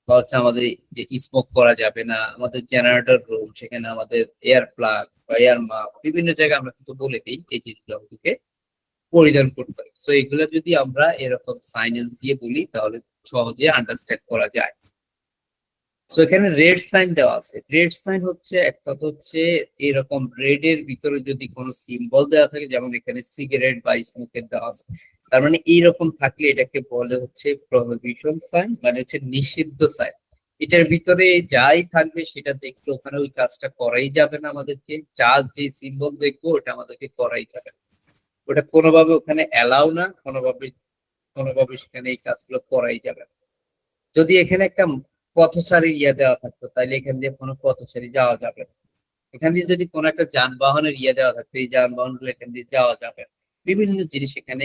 বা হচ্ছে আমাদের যে স্মোক করা যাবে না, আমাদের জেনারেটর রুম, সেখানে আমাদের এয়ার প্লাগ বা এয়ার মাপ, বিভিন্ন জায়গায় আমরা কিন্তু বলে দিই এই জিনিসগুলো আমাদেরকে পরিধান করতে হবে। সো এগুলো যদি আমরা এরকম সাইনেজ দিয়ে বলি তাহলে সহজে আন্ডারস্ট্যান্ড করা যায়। সো এখানে রেড সাইন দেওয়া আছে। রেড সাইন হচ্ছে একটা, তো হচ্ছে এরকম রেড এর ভিতরে যদি কোনো সিম্বল দেওয়া থাকে, যেমন এখানে সিগারেট বা স্মোকের দেওয়া আছে, তার মানে এইরকম থাকলে এটাকে বলে হচ্ছে প্রহিবিশন সাইন, মানে হচ্ছে নিষিদ্ধ সাইন। এটার ভিতরে যাই থাকবে সেটা দেখলে ওখানে ওই কাজটা করাই যাবে না আমাদেরকে, যা যে সিম্বল দেখবো ওটা আমাদেরকে করাই যাবে না, ওটা কোনোভাবে ওখানে অ্যালাউ না, কোনোভাবে কোনোভাবে সেখানে এই কাজগুলো করাই যাবে না। যদি এখানে একটা পথচারীর ইয়ে দেওয়া থাকতো, তাহলে এখান দিয়ে কোনো পথচারী যাওয়া যাবে না। এখান দিয়ে যদি কোনো একটা যানবাহনের ইয়ে দেওয়া থাকতো, এই যানবাহনগুলো এখান দিয়ে যাওয়া যাবে না। বিভিন্ন জিনিস এখানে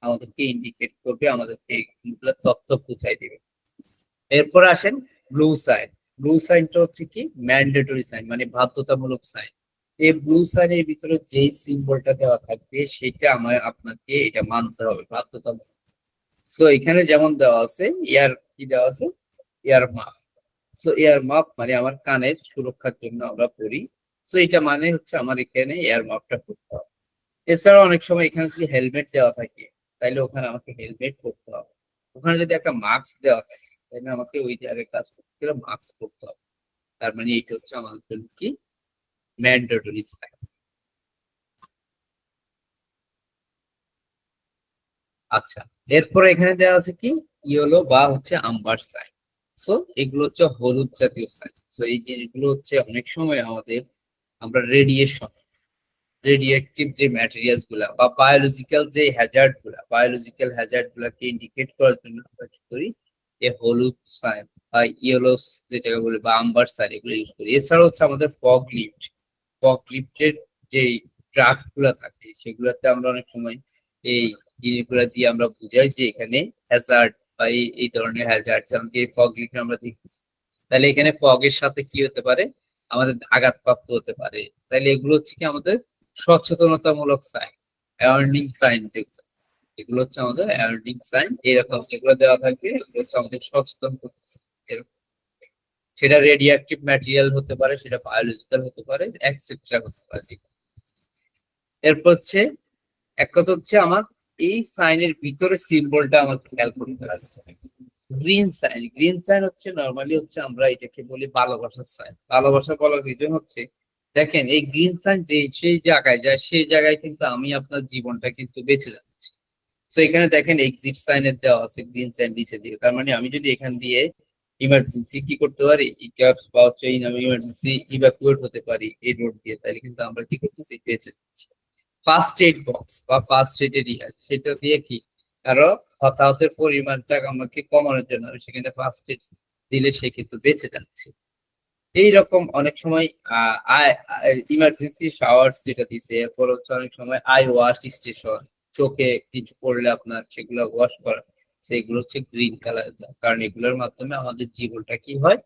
আমাদেরকে ইন্ডিকেট করবে, আমাদেরকে এইগুলো তথ্য পৌঁছাই দিবে। এরপর আসেন ব্লু সাইন। ব্লু সাইনটা হচ্ছে কি ম্যান্ডেটরি সাইন, মানে বাধ্যতামূলক সাইন। এই ব্লু সাইনের ভিতরে যেই সিম্বলটা দেওয়া থাকবে সেটা আমার আপনাকে এটা মানতে হবে, বাধ্যতামূলক। সো এখানে যেমন দেওয়া আছে ইয়ার, কি দেওয়া আছে, ইয়ার মাপ। সো এয়ার মাপ মানে আমার কানের সুরক্ষার জন্য আমরা পরি। সো এটা মানে হচ্ছে আমার এখানে এয়ার মাপটা করতে হবে। এছাড়া অনেক সময় এখানে যদি হেলমেট দেওয়া থাকে, তাইলে ওখানে আমাকে হেলমেট পরতে হবে। ওখানে যদি একটা মাস্ক দেওয়া থাকে, তাহলে আমাকে ওই জায়গায় কাজ করতে গেলে মাস্ক পরতে হবে। তার মানে এইটা হচ্ছে আমাদের জন্য কি ম্যান্ডেটরি সাইন। আচ্ছা, এরপরে এখানে দেওয়া আছে কি ইয়েলো বা হচ্ছে আম্বার সাইন। সো এগুলো হচ্ছে হলুদ জাতীয় সাইন। সো এই জিনিসগুলো হচ্ছে অনেক সময় আমাদের আমরা রেডিয়েশন, রেডিয়েটিভ যে ম্যাটেরিয়ালস গুলা বা বায়োলজিক্যাল যে হ্যাজার্ড গুলা, বায়োলজিক্যাল হ্যাজার্ড গুলাকে ইন্ডিকেট করার জন্য আমরা কি করি, এই হলুদ সাইন বা ইয়েলো যেটাকে বলি বা আম্বার সাইন, এগুলো ইউজ করি। এছাড়া হচ্ছে আমাদের ফগ লিফট, ফগ লিফটের যে ট্রাক গুলা থাকে সেগুলাতে আমরা অনেক সময় এই জিনিসগুলা দিয়ে আমরা বুঝাই যে এখানে হ্যাজার্ড বা এই ধরনের হ্যাজার্ড, যেমন কি ফগ লিফট আমরা দেখতেছি, তাহলে এখানে ফগের সাথে কি হতে পারে, আমাদের আঘাতপ্রাপ্ত হতে পারে। তাহলে এগুলো হচ্ছে কি আমাদের সচেতনতামূলক সাইন, ওয়ার্নিং সাইন, যেগুলো এগুলো হচ্ছে আমাদের ওয়ার্নিং সাইন। এরকম যেগুলো দেওয়া থাকবে এগুলো হচ্ছে আমাদের সচেতন করতেছে এরকম। সেটা রেডিও অ্যাক্টিভ ম্যাটেরিয়াল হতে পারে, সেটা বায়োলজিক্যাল হতে পারে, এক্সেট্রা হতে পারে। এরপর হচ্ছে এক কথা হচ্ছে আমার এই সাইনের ভিতরে সিম্বলটা আমাকে খেয়াল করতে হবে। গ্রিন সাইন, গ্রিন সাইন হচ্ছে নর্মালি হচ্ছে আমরা এটাকে বলি ভালোবাসার সাইন। ভালোবাসা বলার রিজন হচ্ছে, দেখেন এই গ্রিন সাইন যে সেই জায়গায় যায় সেই জায়গায় কিন্তু আমি আপনার জীবনটা কিন্তু বেঁচে যাচ্ছি। তো এখানে দেখেন এক্সিট সাইনের দেওয়া আছে গ্রিন সাইন নিচে দিয়ে, তার মানে আমি যদি এখান দিয়ে ইমার্জেন্সি কি করতে পারি, ইক্যাপস বা হচ্ছে ইমার্জেন্সি ইভাকুয়েট হতে পারি এই রোড দিয়ে, তাহলে কিন্তু আমরা কি করতেছি, বেঁচে যাচ্ছি। ফার্স্ট এইড বক্স বা ফার্স্ট এইড এরিয়া, সেটা দিয়ে কি কারো হতাহতের পরিমাণটা আমাকে কমানোর জন্য আমি সেখানে ফার্স্ট এইড দিলে সে কিন্তু বেঁচে যাচ্ছে। এইরকম অনেক সময় ইমার্জেন্সি শাওয়ার্স যেটা দিছে, এরপর হচ্ছে অনেক সময় আই ওয়াশ স্টেশন, চোখে কিছু পড়লে আপনার সেগুলো ওয়াশ করা, সেগুলো হচ্ছে গ্রিন কালার, কারণ এগুলোর মাধ্যমে আমাদের জীবনটা কি হয়,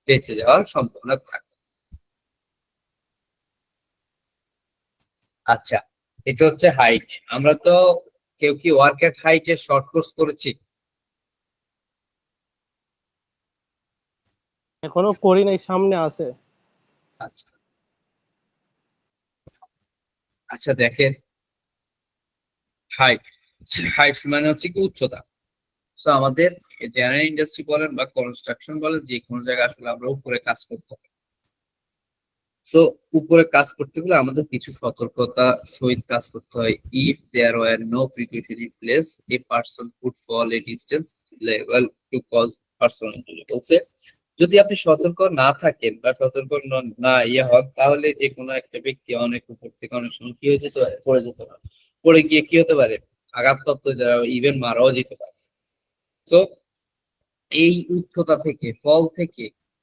বেঁচে যাওয়ার সম্ভাবনা থাকে। আচ্ছা, এটা হচ্ছে হাইট। আমরা তো কেউ কি ওয়ার্ক এট হাইট এর শর্ট কোর্স করেছি? এখনো করি নাই, সামনে আছে। আচ্ছা আচ্ছা, দেখেন, হাইট, হাইটস মানে হচ্ছে কি উচ্চতা। তো আমাদের জেনারেল ইন্ডাস্ট্রি বলেন বা কনস্ট্রাকশন বলেন, যে কোনো জায়গায় আসলে আমরা উপরে কাজ করতে হবে। তো উপরে কাজ করতে গেলে আমাদের কিছু সতর্কতা সহিত কাজ করতে হয়। If there were no precaution in place, a person could fall a distance level to cause personal injury. বলছে যদি আপনি সতর্ক না থাকেন বা সতর্ক না হন, তাহলে যে কোনো একটা ব্যক্তি অনেক উপর থেকে অনেক সময় কি হয়ে যেতে পারে, পড়ে যেতে পারে। পড়ে গিয়ে কি হতে পারে, আঘাতপ্রাপ্ত হয়ে যাবে, ইভেন মারাও যেতে পারে। তো এই উচ্চতা থেকে,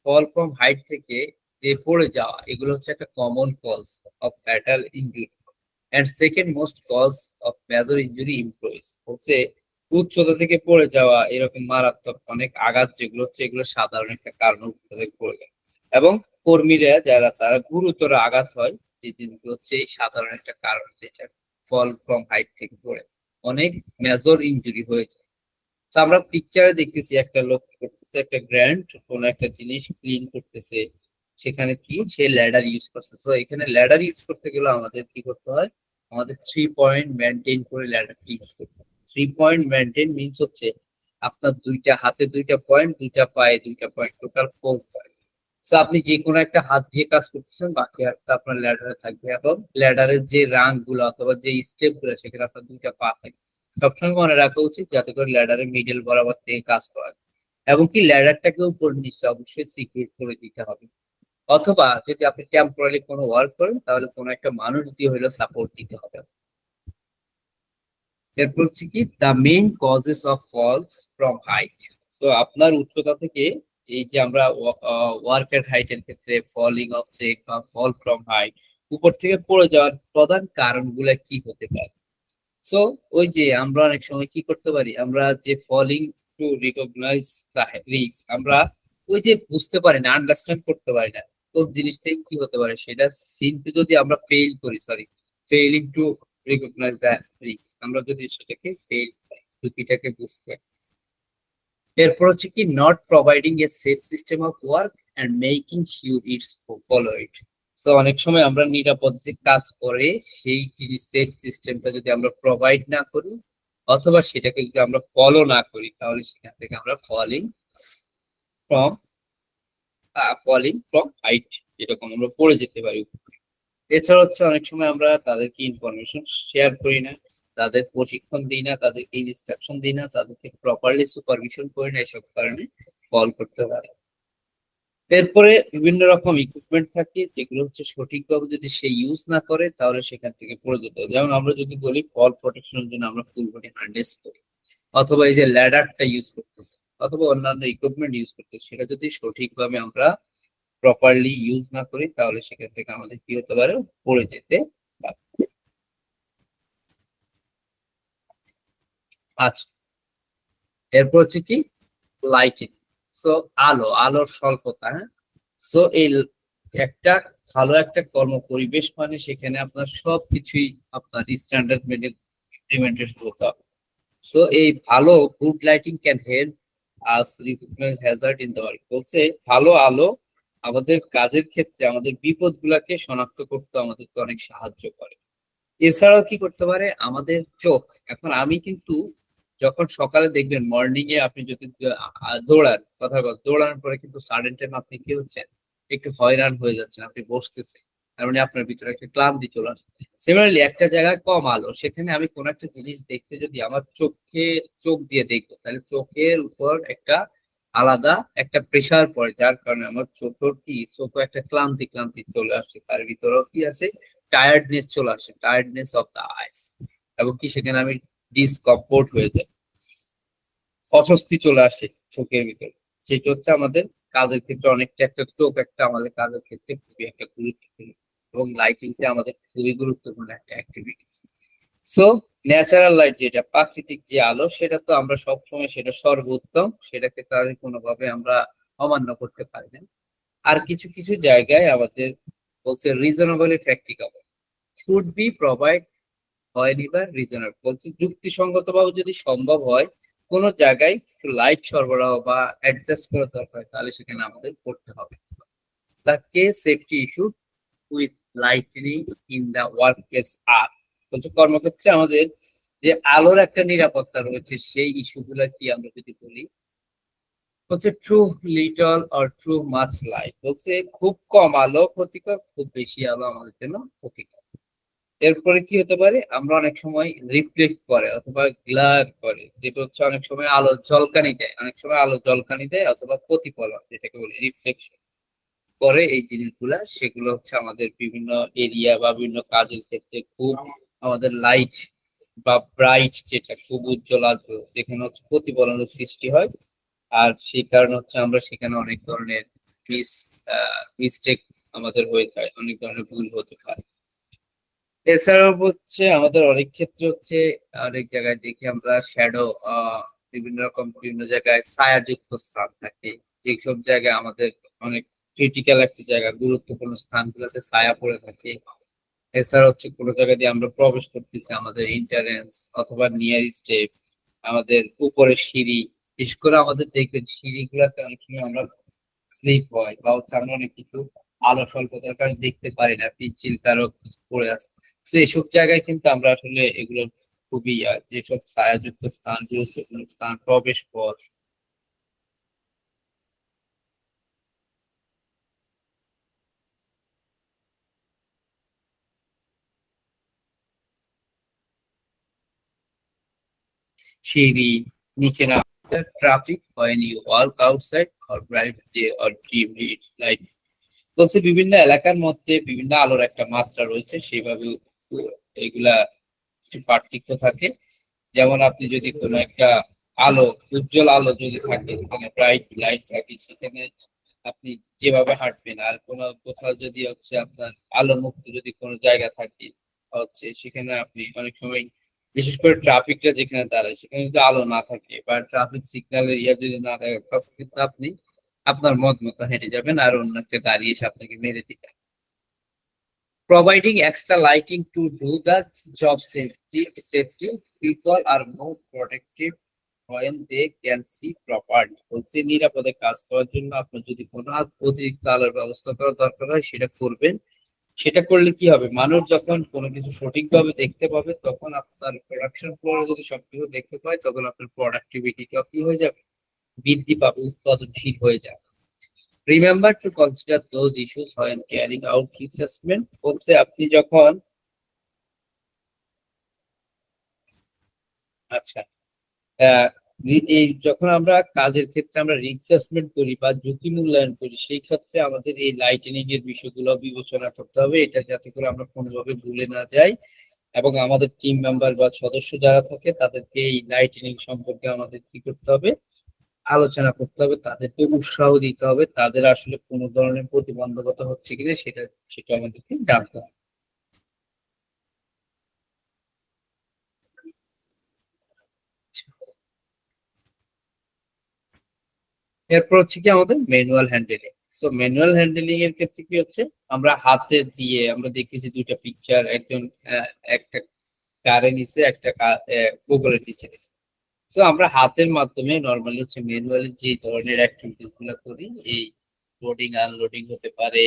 ফল ফ্রম হাইট থেকে যে পড়ে যাওয়া, এগুলো হচ্ছে একটা common cause of fatal injury and second most cause of major injury employees. হচ্ছে উচ্চতা থেকে পড়ে যাওয়া, এরকম মারাত্মক অনেক আঘাত যেগুলো হচ্ছে, এগুলো সাধারণ একটা কারণ উচ্চতা থেকে পড়ে যায়। এবং কর্মীরা যারা, তারা গুরুতর আঘাত হয়, যে জিনিসগুলো হচ্ছে এই সাধারণ একটা কারণ, যেটা ফল ফ্রম হাইট থেকে পড়ে অনেক মেজর ইনজুরি হয়েছে। তো আমরা পিকচারে দেখতেছি একটা লোক কি করতেছে, একটা গ্র্যান্ড কোন একটা জিনিস ক্লিন করতেছে, সেখানে কি সে ল্যাডার ইউজ করছে। তো এখানে ল্যাডার ইউজ করতে গেলে আমাদের কি করতে হয়, আমাদের 3 পয়েন্ট মেনটেন করে ল্যাডার ইউজ করতে হয়। 3 পয়েন্ট মেনটেন মিনস হচ্ছে আপনার দুইটা হাতে দুইটা পয়েন্ট, দুইটা পায়ে দুইটা পয়েন্ট, টোটাল 4 পয়েন্ট। তো আপনি যে কোনো একটা হাত দিয়ে কাজ করতেছেন, বাকি হাতটা আপনার ল্যাডারে থাকবে, এবং ল্যাডারের যে রাং গুলো অথবা যে স্টেপ গুলো, সেখানে আপনার দুইটা পা থাকবে। সবসময় মনে রাখা উচিত যাতে করে ল্যাডারের মিডল বরাবর থেকে কাজ করা যায়। এবং কি ল্যাডারটাকে উপর নিচে অবশ্যই সিকিউর করে দিতে হবে। অথবা যদি আপনি টেম্পোরারি কোনো ওয়ার্ক করেন, তাহলে কোনো একটা মানুষ দিয়ে হলেও সাপোর্ট দিতে হবে। এরপর হচ্ছে কি the main causes of falls from height. তো আপনার উচ্চতা থেকে, এই যে আমরা ওয়ার্ক এট হাইট এর ক্ষেত্রে ফলিং অবজেক্ট বা ফল ফ্রম হাইট, উপর থেকে পড়ে যাওয়ার প্রধান কারণগুলো কি হতে পারে। সো ওই যে আমরা অনেক সময় কি করতে পারি, আমরা যে falling to recognise the risk, আমরা ওই যে বুঝতে পারি না, আন্ডারস্ট্যান্ড করতে পারি না কোন জিনিস থেকে কি হতে পারে, সেটা চিনতে যদি আমরা ফেইল করি, sorry, failing to recognise the risk, আমরা যদি সেটাকে ফেইল করি, ঝুঁকিটাকে বুঝতে পারি। এরপর হচ্ছে কি not providing a safe system of work and making sure it's followed. So অনেক সময় আমরা নিরাপদ যে কাজ করে সেই জিনিস, সেফ সিস্টেমটা যদি আমরা প্রোভাইড না করি, অথবা সেটাকে যদি আমরা ফলো না করি, তাহলে সেখান থেকে আমরা ফ্রম ফলিং ফ্রম হাইট এরকম আমরা পড়ে যেতে পারি। এছাড়া হচ্ছে অনেক সময় আমরা তাদেরকে ইনফরমেশন শেয়ার করি না, তাদের প্রশিক্ষণ দিই না, তাদেরকে ইনস্ট্রাকশন দিই না, তাদেরকে প্রপারলি সুপারভিশন করি না, এসব কারণে ফল করতে পারে। এরপরে বিভিন্ন রকম ইকুইপমেন্ট থাকে, যেগুলো হচ্ছে সঠিকভাবে যদি সে ইউজ না করে, তাহলে সেখান থেকে পড়ে যেতে হবে। যেমন আমরা যদি বলি ফল প্রোটেকশনের জন্য আমরা ফুল বডি হার্নেস করি, অথবা এই যে ল্যাডারটা ইউজ করতেছি, অথবা অন্যান্য ইকুইপমেন্ট ইউজ করতেছি, সেটা যদি সঠিকভাবে আমরা প্রপারলি ইউজ না করি, তাহলে সেখান থেকে আমাদের কি হতে পারে, পড়ে যেতে পারে। আচ্ছা, এরপর হচ্ছে কি লাইটিং। সো আলোর স্বল্পতা, হ্যাঁ। সো এই একটা ভালো একটা কর্ম পরিবেশ মানে সেখানে আপনার সবকিছুই আপনার স্ট্যান্ডার্ড মেনে ইমপ্লিমেন্টেশন হতে হবে। সো এই ভালো good lighting can help us recognise hazard in the work. বলছে ভালো আলো আমাদের কাজের ক্ষেত্রে আমাদের বিপদ গুলাকে শনাক্ত করতে আমাদেরকে অনেক সাহায্য করে। এছাড়াও কি করতে পারে আমাদের চোখ। এখন আমি কিন্তু যখন সকালে দেখবেন মর্নিং এ আপনি যদি দৌড়ান, কথা বল, দৌড়ানোর পরে কিন্তু সাডেন টাইম আপনি কি হচ্ছেন, একটু হয়রান হয়ে যাচ্ছেন, আপনি বসতেছেন, তার মানে আপনার ভিতরে একটা ক্লান্তি চলে আসছে। সিমিলারলি একটা জায়গায় কম আলো, সেখানে আমি কোন একটা জিনিস দেখতে যদি আমার চোখ দিয়ে দেখবো, তাহলে চোখের উপর একটা আলাদা একটা প্রেসার পড়ে, যার কারণে আমার চোখে একটা ক্লান্তি ক্লান্তি চলে আসছে, তার ভিতরেও কি আছে, টায়ার্ডনেস চলে আসে, টায়ার্ডনেস অফ দ্য আইস। এবং কি সেখানে আমি ডিসকমফোর্ট হয়ে যায়, অস্বস্তি চলে আসে চোখের ভিতরে। সেটা হচ্ছে আমাদের কাজের ক্ষেত্রে অনেকটা, একটা চোখ একটা আমাদের কাজের ক্ষেত্রে খুবই একটা গুরুত্বপূর্ণ, এবং লাইটিংটা আমাদের খুবই গুরুত্বপূর্ণ একটা অ্যাক্টিভিটিস। সো ন্যাচারাল লাইট যেটা প্রাকৃতিক যে আলো, সেটা তো আমরা সবসময় সেটা সর্বোত্তম, সেটাকে তার কোনোভাবে আমরা অমান্য করতে পারি না। আর কিছু কিছু জায়গায় আমাদের বলছে reasonably practical should be provide, হয়নি বা রিজনেবল বলছে যুক্তিসঙ্গত ভাবে যদি সম্ভব হয় কোন জায়গায় কিছু লাইট সরবরাহ বা অ্যাডজাস্ট করা দরকার, তাহলে সেখানে আমাদের করতে হবে। তাকে safety issue with lightning in the work place আর বলছে কর্মক্ষেত্রে আমাদের যে আলোর একটা নিরাপত্তা রয়েছে সেই ইস্যুগুলো কি আমরা যদি বলি, হচ্ছে true little or true much light, বলছে খুব কম আলো ক্ষতিকর, খুব বেশি আলো আমাদের জন্য ক্ষতিকর। এরপরে কি হতে পারে, আমরা অনেক সময় রিফ্লেক্ট করে অথবা গ্লার করে, যেটা হচ্ছে অনেক সময় আলো জলকানি দেয়, অনেক সময় আলো জলকানি দেয় অথবা প্রতিফলন যেটাকে বলি রিফ্লেকশন করে, এই জিনিসগুলা সেগুলো হচ্ছে আমাদের বিভিন্ন এরিয়া বা বিভিন্ন কাজের ক্ষেত্রে খুব আমাদের লাইট বা ব্রাইট যেটা খুব উজ্জ্বল আলো যেখানে হচ্ছে প্রতিফলনের সৃষ্টি হয়। আর সেই কারণে হচ্ছে আমরা সেখানে অনেক ধরনের মিস মিস্টেক আমাদের হয়ে যায়, অনেক ধরনের ভুল হতে পারে। এছাড়াও হচ্ছে আমাদের অনেক ক্ষেত্রে হচ্ছে অনেক জায়গায় দেখি আমরা শ্যাডো, বিভিন্ন রকম বিভিন্ন জায়গায় ছায়াযুক্ত স্থান থাকে, যেসব জায়গায় আমাদের অনেক ক্রিটিক্যাল একটা জায়গা, গুরুত্বপূর্ণ স্থানগুলোতে ছায়া পড়ে থাকে। এছাড়া হচ্ছে কোনো জায়গা দিয়ে আমরা প্রবেশ করতেছি, আমাদের এন্ট্রান্স অথবা নিয়ার স্টেপ, আমাদের উপরে সিঁড়ি, বিশেষ করে আমাদের দেখবেন সিঁড়িগুলোতে অনেক সময় আমরা স্লিপ হয় বা হচ্ছে আমরা অনেক কিছু আলো স্বল্পতার কারণে দেখতে পারি না, পিচ্ছিল কারো কিছু পড়ে আছে। তো এইসব জায়গায় কিন্তু আমরা আসলে এগুলো খুবই যেসব ছায়াযুক্ত স্থান, গুরুত্বপূর্ণ স্থান, প্রবেশ পথ, সিঁড়ি, নিচে না traffic when you walk outside or bright day or dim light, বলছে বিভিন্ন এলাকার মধ্যে বিভিন্ন আলোর একটা মাত্রা রয়েছে, সেইভাবে এগুলা কিছু পার্থক্য থাকে। যেমন আপনি যদি কোনো একটা আলো, উজ্জ্বল আলো যদি থাকে, মানে ব্রাইট লাইট থাকে, সেখানে আপনি যেভাবে হাঁটবেন, আর কোনো কোথাও যদি হচ্ছে আপনার আলো মুক্ত যদি কোনো জায়গা থাকে হচ্ছে সেখানে আপনি অনেক সময়, বিশেষ করে ট্রাফিকটা যেখানে দাঁড়ায় সেখানে যদি আলো না থাকে বা ট্রাফিক সিগন্যালের ইয়া যদি না থাকে, তখন কিন্তু আপনি আপনার মত মতো হেঁটে যাবেন আর অন্য একটা গাড়ি এসে আপনাকে মেরে দিবে। Providing extra lighting to do the job safety, people are more protective when they can see properly. বলছে নিরাপদে কাজ করার জন্য আপনার যদি কোনো অতিরিক্ত আলোর ব্যবস্থা করা দরকার হয় সেটা করবেন। সেটা করলে কি হবে, মানুষ যখন কোনো কিছু সঠিকভাবে দেখতে পাবে তখন আপনার প্রোডাকশন ফ্লোরে যদি সবকিছু দেখতে পায় তখন আপনার প্রোডাক্টিভিটিটা কি হয়ে যাবে, বৃদ্ধি পাবে, উৎপাদনশীল হয়ে যাবে। Remember to consider those issues when carrying out risk assessment, বলছে আপনি যখন আচ্ছা এই যখন আমরা কাজের ক্ষেত্রে আমরা রিস্ক অ্যাসেসমেন্ট করি বা ঝুঁকি মূল্যায়ন করি, সেই ক্ষেত্রে আমাদের এই লাইটেনিং এর বিষয়গুলো বিবেচনা করতে হবে, এটা যাতে করে আমরা কোনোভাবে ভুলে না যাই। এবং আমাদের টিম মেম্বার বা সদস্য যারা থাকে তাদেরকে এই লাইটেনিং সম্পর্কে আমাদের কি করতে হবে, আলোচনা করতে হবে, তাদেরকে উৎসাহ দিতে হবে, তাদের আসলে কোনো ধরনের প্রতিবন্ধকতা হচ্ছে কিনা সেটা সেটা আমাদেরকে জানতে হবে। এরপর হচ্ছে কি আমাদের manual handling. So manual handling এর ক্ষেত্রে কি হচ্ছে, আমরা হাতে দিয়ে আমরা দেখতেছি দুইটা পিকচার, একজন একটা কারে নিচে, একটা গুগলের নিচে নিচে। সো আমরা হাতের মাধ্যমে নর্মালি হচ্ছে ম্যানুয়ালি যে ধরনের অ্যাক্টিভিটিস গুলো করি, এই লোডিং আনলোডিং হতে পারে,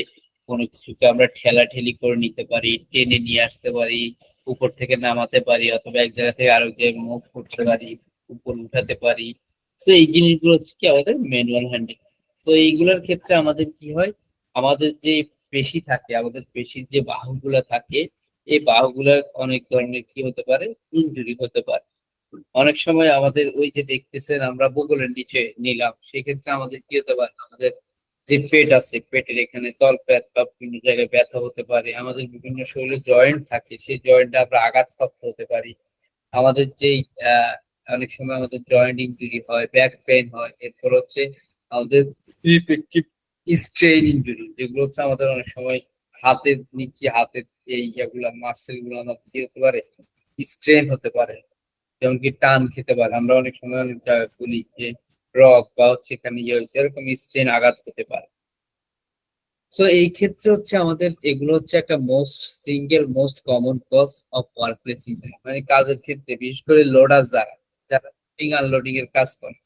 কোনো কিছুকে আমরা ঠেলা ঠেলি করে নিতে পারি, টেনে নিয়ে আসতে পারি, উপর থেকে নামাতে পারি অথবা এক জায়গা থেকে আরেক জায়গায় মুভ করতে পারি, উপর উঠাতে পারি। তো এই জিনিসগুলো হচ্ছে কি আমাদের ম্যানুয়াল হ্যান্ডেল। তো এইগুলোর ক্ষেত্রে আমাদের কি হয়, আমাদের যে পেশি থাকে, আমাদের পেশির যে বাহুগুলা থাকে, এই বাহুগুলার অনেক ধরনের কি হতে পারে, ইনজুরি হতে পারে। অনেক সময় আমাদের ওই যে দেখতেছেন আমরা বগলের নিচে নিলাম, সেক্ষেত্রে আমাদের কি হতে পারে, আমাদের যে পেট আছে পেটের এখানে তলপেট বা বিভিন্ন জায়গায় ব্যথা হতে পারে, আমাদের বিভিন্ন শরীরে জয়েন্ট থাকে সেই জয়েন্টে আমরা আঘাতপ্রাপ্ত হতে পারি। আমাদের যেই আহ অনেক সময় আমাদের জয়েন্ট ইনজুরি হয়, ব্যাক পেইন হয়, এরপর হচ্ছে আমাদের রিফ্লেক্টিভ স্ট্রেইন ইনজুরি, যেগুলো হচ্ছে আমাদের অনেক সময় হাতের নিচে, হাতের এই ইয়েগুলা মাসেল গুলো আমাদের কি হতে পারে, স্ট্রেন হতে পারে, যেমন কি টান খেতে পারে। আমরা অনেক সময় অনেক জায়গায় বলি যে রক বা হচ্ছে এখানে ইয়ে হয়েছে, এরকম স্ট্রেন আঘাত হতে পারে। সো এই ক্ষেত্রে হচ্ছে আমাদের এগুলো হচ্ছে একটা single most common cause of workplace injury, মানে কাজের ক্ষেত্রে বিশেষ করে লোডার যারা যারা আনলোডিং এর কাজ করে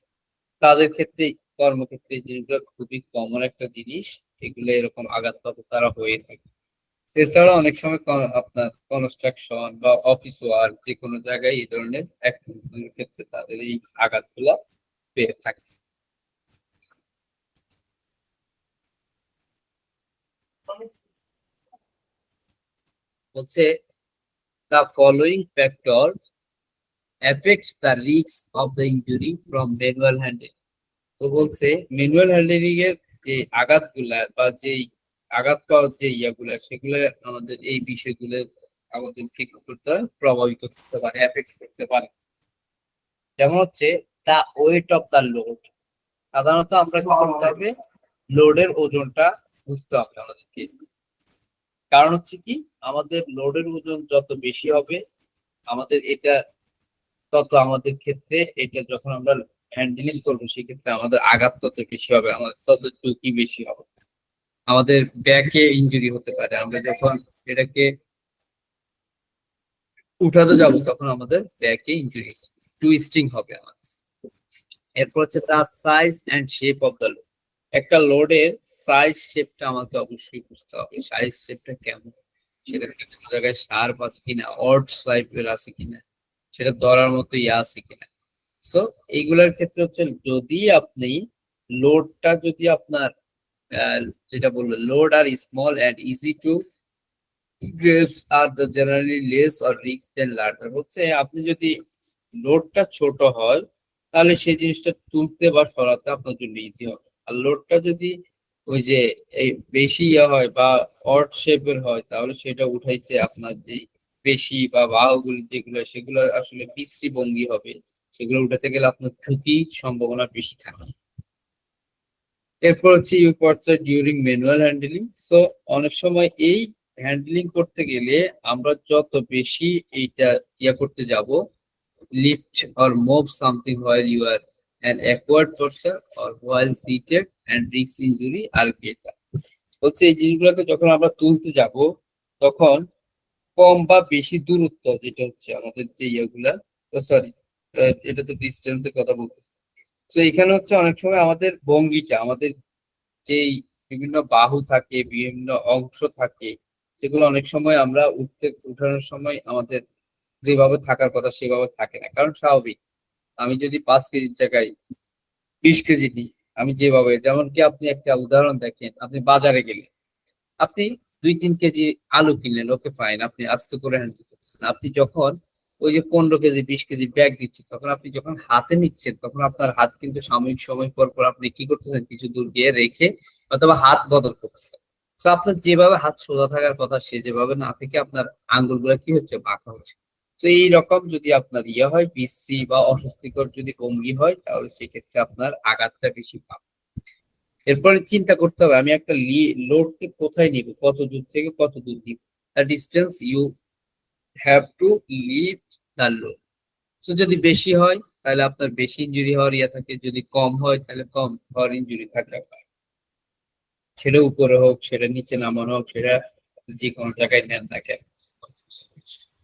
তাদের ক্ষেত্রে, কর্মক্ষেত্রে এই জিনিসগুলো খুবই কমন একটা জিনিস। এগুলো এরকম আঘাতপ্রাপ্ত তারা হয়ে থাকে। এছাড়া অনেক সময় আপনার কনস্ট্রাকশন বা অফিস ওয়ার্ক যে কোনো জায়গায় এই ধরনের অ্যাক্টিভিটির ক্ষেত্রে তাদের এই আঘাতগুলো পেয়ে থাকে। হচ্ছে the following factors affect the risk of the injury from manual handling. তো বলছে ম্যানুয়াল হ্যান্ডলিং এর যে আঘাতগুলা বা যে আঘাত পাওয়ার যে ইয়াগুলা সেগুলো আমাদের এই বিষয়গুলো আমাদের কি করতে হয়, প্রভাবিত করতে পারে, এফেক্ট করতে পারে। যেমন হচ্ছে দা ওয়েট অফ দা লোড। সাধারণত আমরা কি করতে হবে, লোডের ওজনটা বুঝতে হবে আমাদেরকে। কারণ হচ্ছে কি, আমাদের লোডের ওজন যত বেশি হবে আমাদের এটা তত আমাদের ক্ষেত্রে এটা যখন আমরা হ্যান্ডলিং করবো সেক্ষেত্রে আমাদের আঘাত তত বেশি হবে, আমাদের তত ঝুঁকি বেশি হবে, আমাদের ব্যাকে ইনজুরি হতে পারে। আমরা যখন এটাকে উঠাতে যাব তখন আমাদের ব্যাকে ইনজুরি, টুইস্টিং হবে আমাদের। এরপর হচ্ছে তার size and shape of the load. একটা লোডের সাইজ শেপটা আমাকে অবশ্যই বুঝতে হবে, সাইজ শেপটা কেমন, সেটা কোনো জায়গায় শার্প আছে কিনা, অড টাইপের আছে কিনা, সেটা ধরার মতো ইয়ে আছে কিনা। সো এইগুলোর ক্ষেত্রে হচ্ছে যদি আপনি লোডটা যদি আপনার যেটা বললো load are small and easy to grasp are the generally less or risk than larger. হচ্ছে আপনি যদি লোডটা ছোট হয় তাহলে সেই জিনিসটা তুলতে বা সরাতে আপনার জন্য ইজি হবে। আর লোডটা যদি ওই যে এই বেশি ইয়ে হয় বা অড শেপের হয় তাহলে সেটা উঠাইতে আপনার যে পেশি বা বাহুগুলি যেগুলো সেগুলো আসলে বিশ্রী ভঙ্গি হবে, সেগুলো উঠাতে গেলে আপনার ঝুঁকির সম্ভাবনা বেশি থাকে। এরপর হচ্ছে ইউ পড়ছে ডিউরিং ম্যানুয়াল হ্যান্ডলিং। সো অনেক সময় এই হ্যান্ডলিং করতে গেলে আমরা যত বেশি এইটা ইয়া করতে যাব, lift or move something while you are an awkward posture or while seated and risk injury are greater. হচ্ছে এই জিনিসগুলোকে যখন আমরা তুলতে যাব তখন কম বা বেশি দূরত্ব, যেটা হচ্ছে আমাদের যে ইয়েগুলা, সরি এটা তো ডিস্টেন্সের কথা বলতেছি। তো এখানে হচ্ছে অনেক সময় আমাদের ভঙ্গিটা, আমাদের যেই বিভিন্ন বাহু থাকে, বিভিন্ন অংশ থাকে, সেগুলো অনেক সময় আমরা উঠানোর সময় আমাদের যেভাবে থাকার কথা সেভাবে থাকে না। কারণ স্বাভাবিক, আমি যদি 5 কেজির জায়গায় 20 কেজি নিই, আমি যেভাবে, যেমন কি আপনি একটা উদাহরণ দেখেন, আপনি বাজারে গেলেন, আপনি 2-3 কেজি আলু কিনলেন, ওকে ফাইন, আপনি আস্তে করে হ্যান্ডেল করতেছেন। আপনি যখন ওই যে 15 কেজি 20 কেজি ব্যাগ দিচ্ছেন তখন আপনি যখন হাতে নিচ্ছেন তখন আপনার হাত কিন্তু সাময়িক সময় পর পর আপনি কি করতেছেন, কিছু দূর গিয়ে রেখে অথবা হাত বদল করতেছেন। তো আপনার যেভাবে হাত সোজা থাকার কথা সে যেভাবে না থেকে আপনার আঙ্গুলগুলো কি হচ্ছে, বাঁকা হচ্ছে। তো এই রকম যদি আপনার ইয়ে হয়, বিশ্রী বা অস্বস্তিকর যদি ভঙ্গি হয় তাহলে সেক্ষেত্রে আপনার আঘাতটা বেশি পাবে। এরপরে চিন্তা করতে হবে আমি একটা লোডকে কোথায় নিব, কত দূর থেকে কত দূর নিব, the distance you have to leave the load. তো যদি বেশি হয় তাহলে আপনার বেশি ইনজুরি হওয়ার ইয়ে থাকে, যদি কম হয় তাহলে কম হওয়ার ইনজুরি থাকে আপনার। সেটা উপরে হোক, সেটা নিচে নামানো হোক, সেটা যে কোনো জায়গায় নেন না কেন।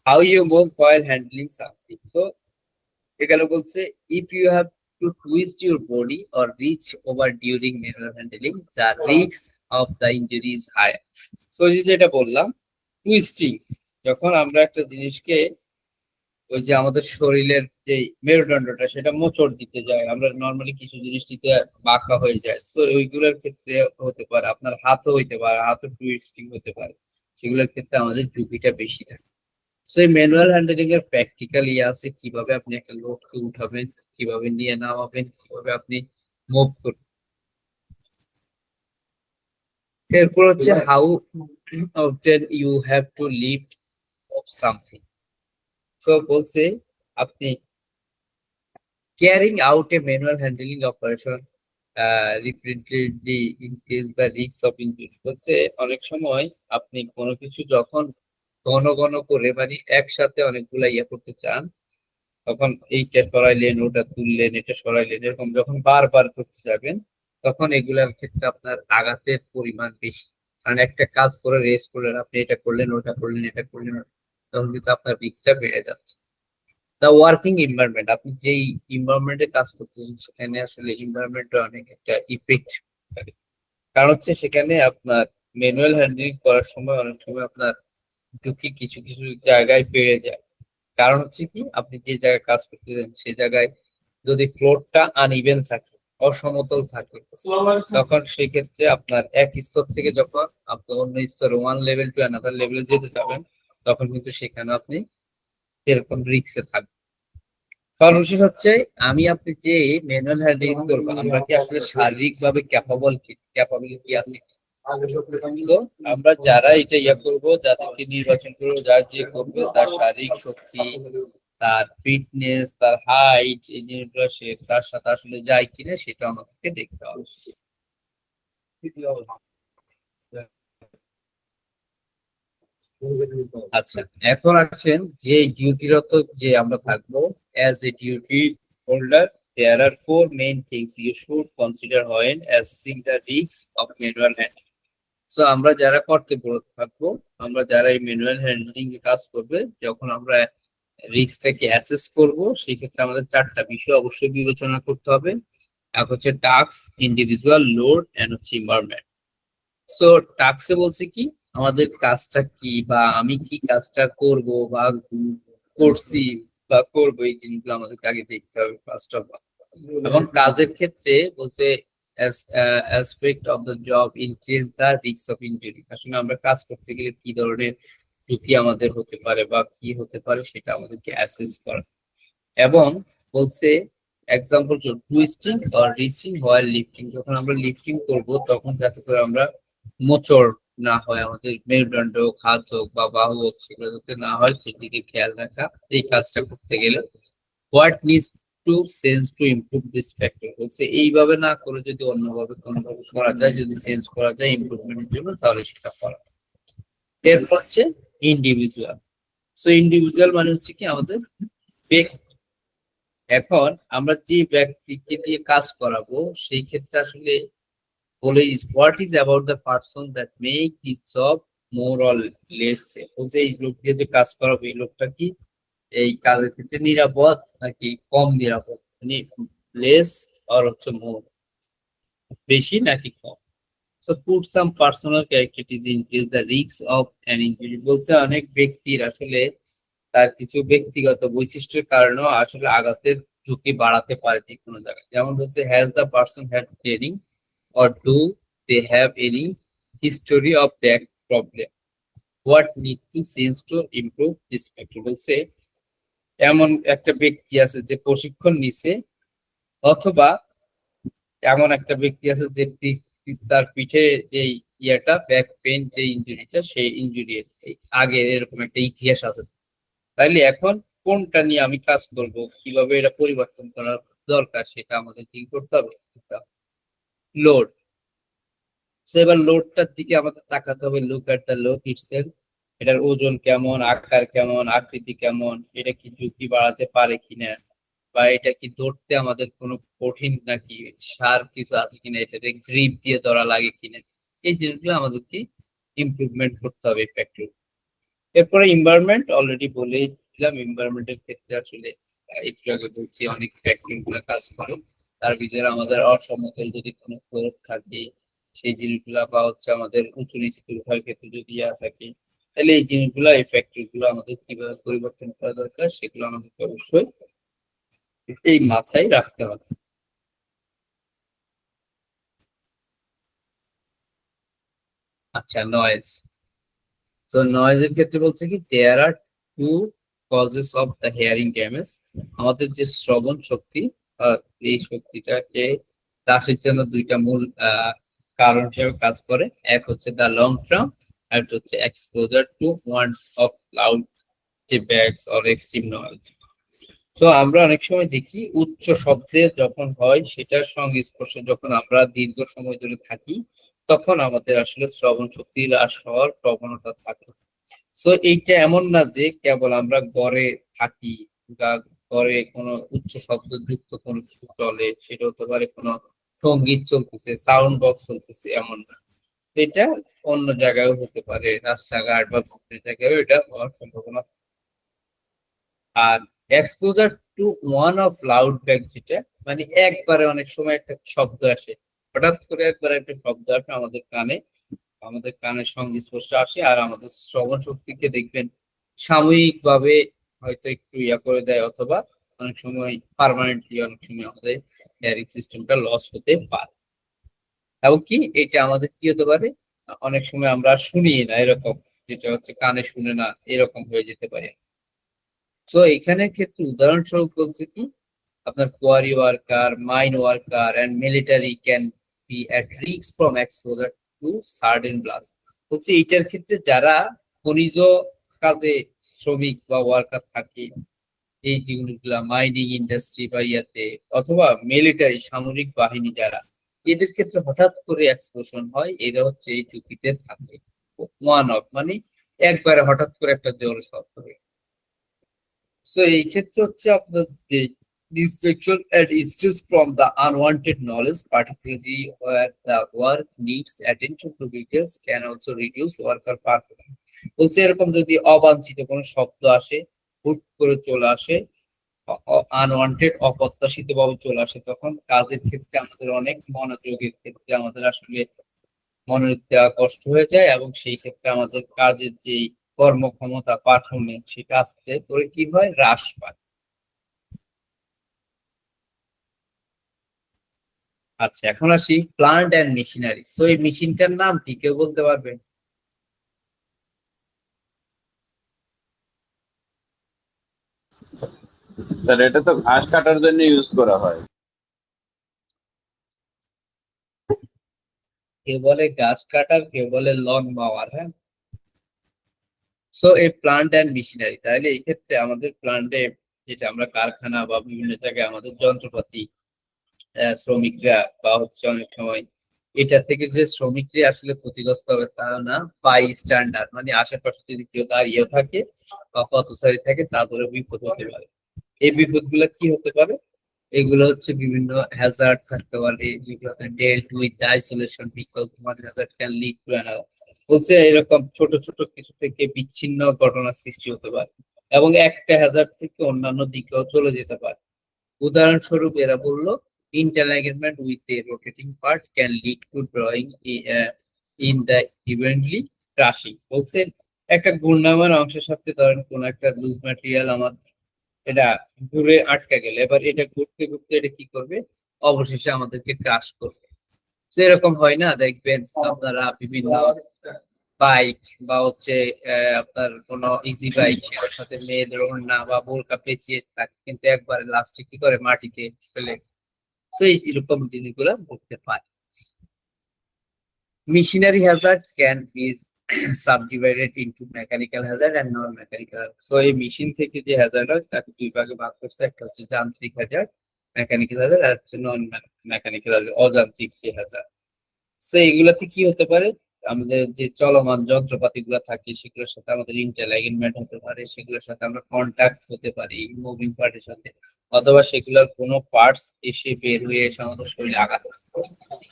How you move while handling something. তো এখানে বলছে if you have to twist your body or reach over during manual handling the risk of the injury is higher. So যেটা বললাম, টুইস্টিং, যখন আমরা একটা জিনিসকে ওই যে আমাদের শরীরের যে মেরুদণ্ডটা সেটা মোচড় দিতে যায়, আমরা নর্মালি কিছু জিনিস দিতে বাঁকা হয়ে যায়, তো ওইগুলোর ক্ষেত্রে হতে পারে, আপনার হাতও হইতে পারে, হাতও টুইস্টিং হতে পারে, সেগুলোর ক্ষেত্রে আমাদের ঝুঁকিটা বেশি থাকে। সো এই ম্যানুয়াল হ্যান্ডলিং এর প্র্যাকটিক্যাল ইয়ে আছে, কিভাবে আপনি একটা লোডকে উঠাবেন, কিভাবে নিয়ে নামাবেন, কিভাবে আপনি মুভ করবেন। এরপর হচ্ছে how often you have to lift of something. তো বলছে আপনি carrying out a manual handling operation repeatedly increase the risk of injury. হচ্ছে অনেক সময় আপনি কোনো কিছু যখন ঘন ঘন করে মানে একসাথে অনেকগুলা ইয়ে করতে চান, তখন এইটা সরাইলেন, ওটা তুললেন, এটা সরাইলেন, এরকম যখন বারবার করতে যাবেন তখন এগুলার ক্ষেত্রে আপনার আঘাতের পরিমাণ বেশি। কারণ একটা কাজ করে রেস্ট করলেন, আপনি এটা করলেন, ওটা করলেন, এটা করলেন, তখন কিন্তু আপনার রিস্কটা বেড়ে যাচ্ছে। তা ওয়ার্কিং এনভায়রনমেন্ট, আপনি যেই এনভায়রনমেন্টে কাজ করতেছেন সেখানে আসলে এনভায়রনমেন্টে অনেক একটা ইফেক্ট থাকে। কারণ হচ্ছে সেখানে আপনার ম্যানুয়াল হ্যান্ডলিং করার সময় অনেক সময় আপনার ঝুঁকি কিছু কিছু জায়গায় বেড়ে যায়। কারণ হচ্ছে কি, আপনি যে জায়গায় কাজ করতেছেন সেই জায়গায় যদি ফ্লোরটা আনইভেন থাকে, অসমতল থাকে, তখন সেই ক্ষেত্রে আপনার এক স্তর থেকে যখন আপনি অন্য স্তরে ওয়ান লেভেল টু অ্যানাদার লেভেলে যেতে যাবেন, তখন কিন্তু সেখানে আপনি এরকম রিস্কে থাকবেন। সর্বশেষ হচ্ছে, আমি আপনি যে ম্যানুয়াল হ্যান্ডলিং করবো, আমরা কি আসলে শারীরিক ভাবে ক্যাপাবিলিটি আছে? তো আমরা যারা এটা ইয়া করবো, যাদেরকে নির্বাচন করবো, যার যে করবে তার শারীরিক শক্তি, তার ফিটনেস, তার হাইট, এই জিনিসগুলো সে তার সাথে আসলে যায় কিনা সেটা আমাদেরকে দেখতে হবে। আচ্ছা, এখন আসেন যে ডিউটিরত যে আমরা থাকবো, as a duty holder there are four main things you should consider when assessing the risks of manual handling. So আমরা যারা কর্তব্যরত থাকবো, আমরা যারা এই ম্যানুয়াল হ্যান্ডলিং এ কাজ করবে, যখন আমরা রিস্কটাকে অ্যাসেস করব সেই ক্ষেত্রে আমাদের চারটা বিষয় অবশ্যই বিবেচনা করতে হবে। এক হচ্ছে টাস্ক, ইন্ডিভিজুয়াল, লোড এন্ড হচ্ছে এনভায়রনমেন্ট। সো টাস্কে বলছে কি, আমাদের কাজটা কি বা আমি কি কাজটা করব বা করছি বা করবো, এই জিনিসগুলো আমাদেরকে আগে দেখতে হবে ফার্স্ট অফ অল। এবং কাজের ক্ষেত্রে বলছে aspect of the job increase the risk of injury, আসলে আমরা কাজ করতে গেলে কি ধরনের ঝুঁকি আমাদের হতে পারে বা কি হতে পারে সেটা আমাদেরকে অ্যাসেস করা। এবং বলছে example twisting or reaching while lifting, যখন আমরা লিফটিং করব তখন যাতে করে আমরা মোচড় না হয়, আমাদের মেরুদণ্ড হোক, হাত হোক বা বাহু হোক, সেগুলো যাতে না হয় সেদিকে খেয়াল রাখা এই কাজটা করতে গেলে। What needs to change to improve this factor, বলছে এইভাবে না করে যদি অন্যভাবে কোনোভাবে করা যায়, যদি চেঞ্জ করা যায় ইমপ্রুভমেন্টের জন্য, তাহলে সেটা করা। এরপর হচ্ছে ইন্ডিভিজুয়াল। সো ইন্ডিভিজুয়াল মানে হচ্ছে কি আমাদের ব্যক্তি। এখন আমরা যে ব্যক্তিকে দিয়ে কাজ করাবো সেই ক্ষেত্রে আসলে বলে what is about the person that make his job more or less safe, বলছে এই লোক দিয়ে যে কাজ করাবো এই লোকটা কি এই কাজের ক্ষেত্রে নিরাপদ নাকি কম নিরাপদ, মানে লেস আর হচ্ছে মোর, বেশি নাকি কম। So put some personal characteristic increase the risk of an injury, বলছে অনেক ব্যক্তির আসলে তার কিছু ব্যক্তিগত বৈশিষ্ট্যের কারণেও আসলে আঘাতের ঝুঁকি বাড়াতে পারে যে কোনো জায়গায়। যেমন হচ্ছে, has the person had training or do they have any history of back problem, what need to change to improve this factor, বলছে এমন একটা ব্যক্তি আছে যে প্রশিক্ষণ নিছে, অথবা এমন একটা ব্যক্তি আছে যে তার পিঠে যে ইয়েটা ব্যাক পেইন যে ইনজুরিটা, সেই ইনজুরি আগে এরকম একটা ইতিহাস আছে। তাইলে এখন কোনটা নিয়ে আমি কাজ করব, কিভাবে এটা পরিবর্তন করা দরকার সেটা আমাদের কি করতে হবে। লোড, সো এবার লোডটার দিকে আমাদের তাকাতে হবে। Look at the load itself, এটার ওজন কেমন, আকার কেমন, আকৃতি কেমন, এটা কি ঝুঁকি বাড়াতে পারে কিনা, বা এটা কি ধরতে আমাদের কোনো কঠিন নাকি সার কিছু আছে কিনা, এটাতে গ্রিপ দিয়ে ধরা লাগে কিনা, এই জিনিসগুলো আমাদেরকে ইমপ্রুভমেন্ট করতে হবে ফ্যাক্টরি। এরপরে এনভায়রনমেন্ট, অলরেডি বলেই দিলাম এনভায়রনমেন্টের ক্ষেত্রে আসলে একটু আগে বলছি অনেক ফ্যাক্টরি গুলো কাজ করে। তার ভিতরে আমাদের অসমতল যদি কোনো ফ্লোর থাকে সেই জিনিসগুলা, বা হচ্ছে আমাদের উঁচু নিচু উভয় ক্ষেত্রে যদি ইয়া থাকে, তাহলে এই জিনিসগুলো এই ফ্যাক্টরি গুলো আমাদের কিভাবে পরিবর্তন করা দরকার সেগুলো আমাদেরকে অবশ্যই এই মাথায় রাখতে হবে। আচ্ছা, নয়েজ। তো নয়েজের ক্ষেত্রে বলছে কি, there are two causes of the hearing damage, আমাদের যে শ্রবণ শক্তি, এই শক্তিটাকে হ্রাসের জন্য দুইটা মূল কারণ হিসেবে কাজ করে। এক হচ্ছে দ্য লং টার্ম, আর একটা হচ্ছে exposure to one of loud যে ব্যাগস অর এক্সট্রিম নয়েজ। তো আমরা অনেক সময় দেখি উচ্চ শব্দে যখন হয় সেটার সংস্পর্শে যখন আমরা দীর্ঘ সময় ধরে থাকি, তখন আমাদের আসলে শ্রবণ শক্তি হ্রাস হওয়ার প্রবণতা থাকে। সো এইটা এমন না যে কেবল আমরা ঘরে থাকি বা ঘরে কোনো উচ্চ শব্দযুক্ত কোনো কিছু চলে, সেটা হতে পারে কোনো সঙ্গীত চলতেছে, সাউন্ড বক্স চলতেছে, এমন না। এটা অন্য জায়গায়ও হতে পারে, রাস্তাঘাট বা পুকুরের জায়গায়ও এটা হওয়ার সম্ভাবনা। আর exposure to one of loud bang, যেটা মানে একবারে অনেক সময় একটা শব্দ আসে, হঠাৎ করে একবারে একটা শব্দ আসে আমাদের কানে, আমাদের কানের সংস্পর্শে আসে, আর আমাদের শ্রবণ শক্তিকে দেখবেন সাময়িক ভাবে হয়তো একটু ইয়া করে দেয়, অথবা অনেক সময় পার্মানেন্টলি অনেক সময় আমাদের হিয়ারিং সিস্টেমটা লস হতে পারে। এবং কি এটা আমাদের কি হতে পারে, অনেক সময় আমরা শুনি না এরকম, যেটা হচ্ছে কানে শুনে না, এরকম হয়ে যেতে পারে। তো এখানের ক্ষেত্রে উদাহরণস্বরূপ বলছে কি, আপনার quarry worker, mine worker and military can be at risk from exposure to certain blast. বলছে এটার ক্ষেত্রে যারা খনিজ কাজে শ্রমিক বা ওয়ার্কার থাকে, এই যেগুলা মাইনিং ইন্ডাস্ট্রি বা ইয়াতে, অথবা মিলিটারি সামরিক বাহিনী যারা, এদের ক্ষেত্রে হঠাৎ করে এক্সপ্লোশন হয়, এরা হচ্ছে এই ঝুঁকিতে থাকে। ওয়ান অফ মানে একবারে হঠাৎ করে একটা জোর শব্দ হয়। সো এই ক্ষেত্রে হচ্ছে আপনার যে distraction and stress from the unwanted knowledge, particularly where the work needs attention to details, can also reduce worker performance. বলছে এরকম যদি অবাঞ্ছিত কোনো শব্দ আসে, হুট করে চলে আসে, আনওয়ান্টেড অপ্রত্যাশিত ভাবে চলে আসে, তখন কাজের ক্ষেত্রে আমাদের অনেক মনোযোগের ক্ষেত্রে আমাদের আসলে মনোযোগ দেওয়া কষ্ট হয়ে যায়, এবং সেই ক্ষেত্রে আমাদের কাজের যে কর্মক্ষমতা পারফরমেন্স, সেটা আস্তে করে কি হয়, হ্রাস পায়। আচ্ছা, এখন আসি প্লান্ট এন্ড মেশিনারি। সো এই মেশিনটার নাম কি কেউ বলতে পারবে? স্যার এটা তো ঘাস কাটার জন্য ইউজ করা হয়। কেউ বলে গাছ কাটার, কেউ বলে লং মাওয়ার। হ্যাঁ, সো এই প্লান্ট এন্ড মেশিনারি, তাহলে এই ক্ষেত্রে আমাদের প্লান্টে, যেটা আমরা কারখানা বা বিভিন্ন জায়গায় আমাদের যন্ত্রপাতি, শ্রমিকরা বা হচ্ছে অনেক সময় এটা থেকে যে শ্রমিকরা আসলে ক্ষতিগ্রস্ত হবে তা না, বাই স্ট্যান্ডার্ড মানে আশেপাশে যদি কেউ দাঁড়িয়েও থাকে বা পথচারী থাকে, তাদেরও বিপদ হতে পারে। এই বিপদগুলো কি হতে পারে? এগুলো হচ্ছে বিভিন্ন হ্যাজার্ড থাকতে পারে, যেগুলো ডেল্ট with the isolation because one Hazard can lead to another. বলছে এরকম ছোট ছোট কিছু থেকে বিচ্ছিন্ন ঘটনার সৃষ্টি হতে পারে, এবং একটা হ্যাজার্ড থেকে অন্যান্য দিকেও চলে যেতে পারে। উদাহরণস্বরূপ এরা বলল, interalignment with a rotating part can lead to drawing in the evenly crushing। বলছে একটা ঘূর্ণায়মান অংশের সাথে ধরেন কোন একটা লুজ ম্যাটেরিয়াল আমার এটা ঘুরে আটকা গেলে, এবার এটা ঘুরতে ঘুরতে এটা কি করবে, অবশেষে আমাদেরকে ক্রাশ করবে। সেরকম হয় না, দেখবেন আপনারা বিভিন্ন বাইক বা হচ্ছে আপনার কোনো ইজি বাইক, সেটার সাথে মেয়েদের ওড়না বা বোরকা পেঁচিয়ে থাকে, কিন্তু একবারে লাস্টে কি করে, মাটিতে ফেলে। তো এই এরকম জিনিসগুলো ঘটতে পারে। Machinery hazard can be subdivided into mechanical hazard and non-mechanical hazard. So এই মেশিন থেকে যে হ্যাজার্ড হয় তাকে দুই ভাগে ভাগ করছে, একটা হচ্ছে যান্ত্রিক হ্যাজার্ড, মেকানিক্যাল হ্যাজার্ড, আর হচ্ছে নন মেকানিক্যাল হ্যাজার্ড, অযান্ত্রিক যে হ্যাজার্ড। সো এগুলাতে কি হতে পারে, আমাদের যে চলমান যন্ত্রপাতি গুলা থাকে সেগুলোর সাথে আমাদের ইন্টারলাইনমেন্ট হতে পারে, সেগুলোর সাথে আমরা কন্টাক্ট হতে পারি মুভিং পার্টের সাথে, অথবা সেগুলোর কোনো পার্টস এসে বের হয়ে এসে আমাদের শরীরে আঘাত করতে পারে।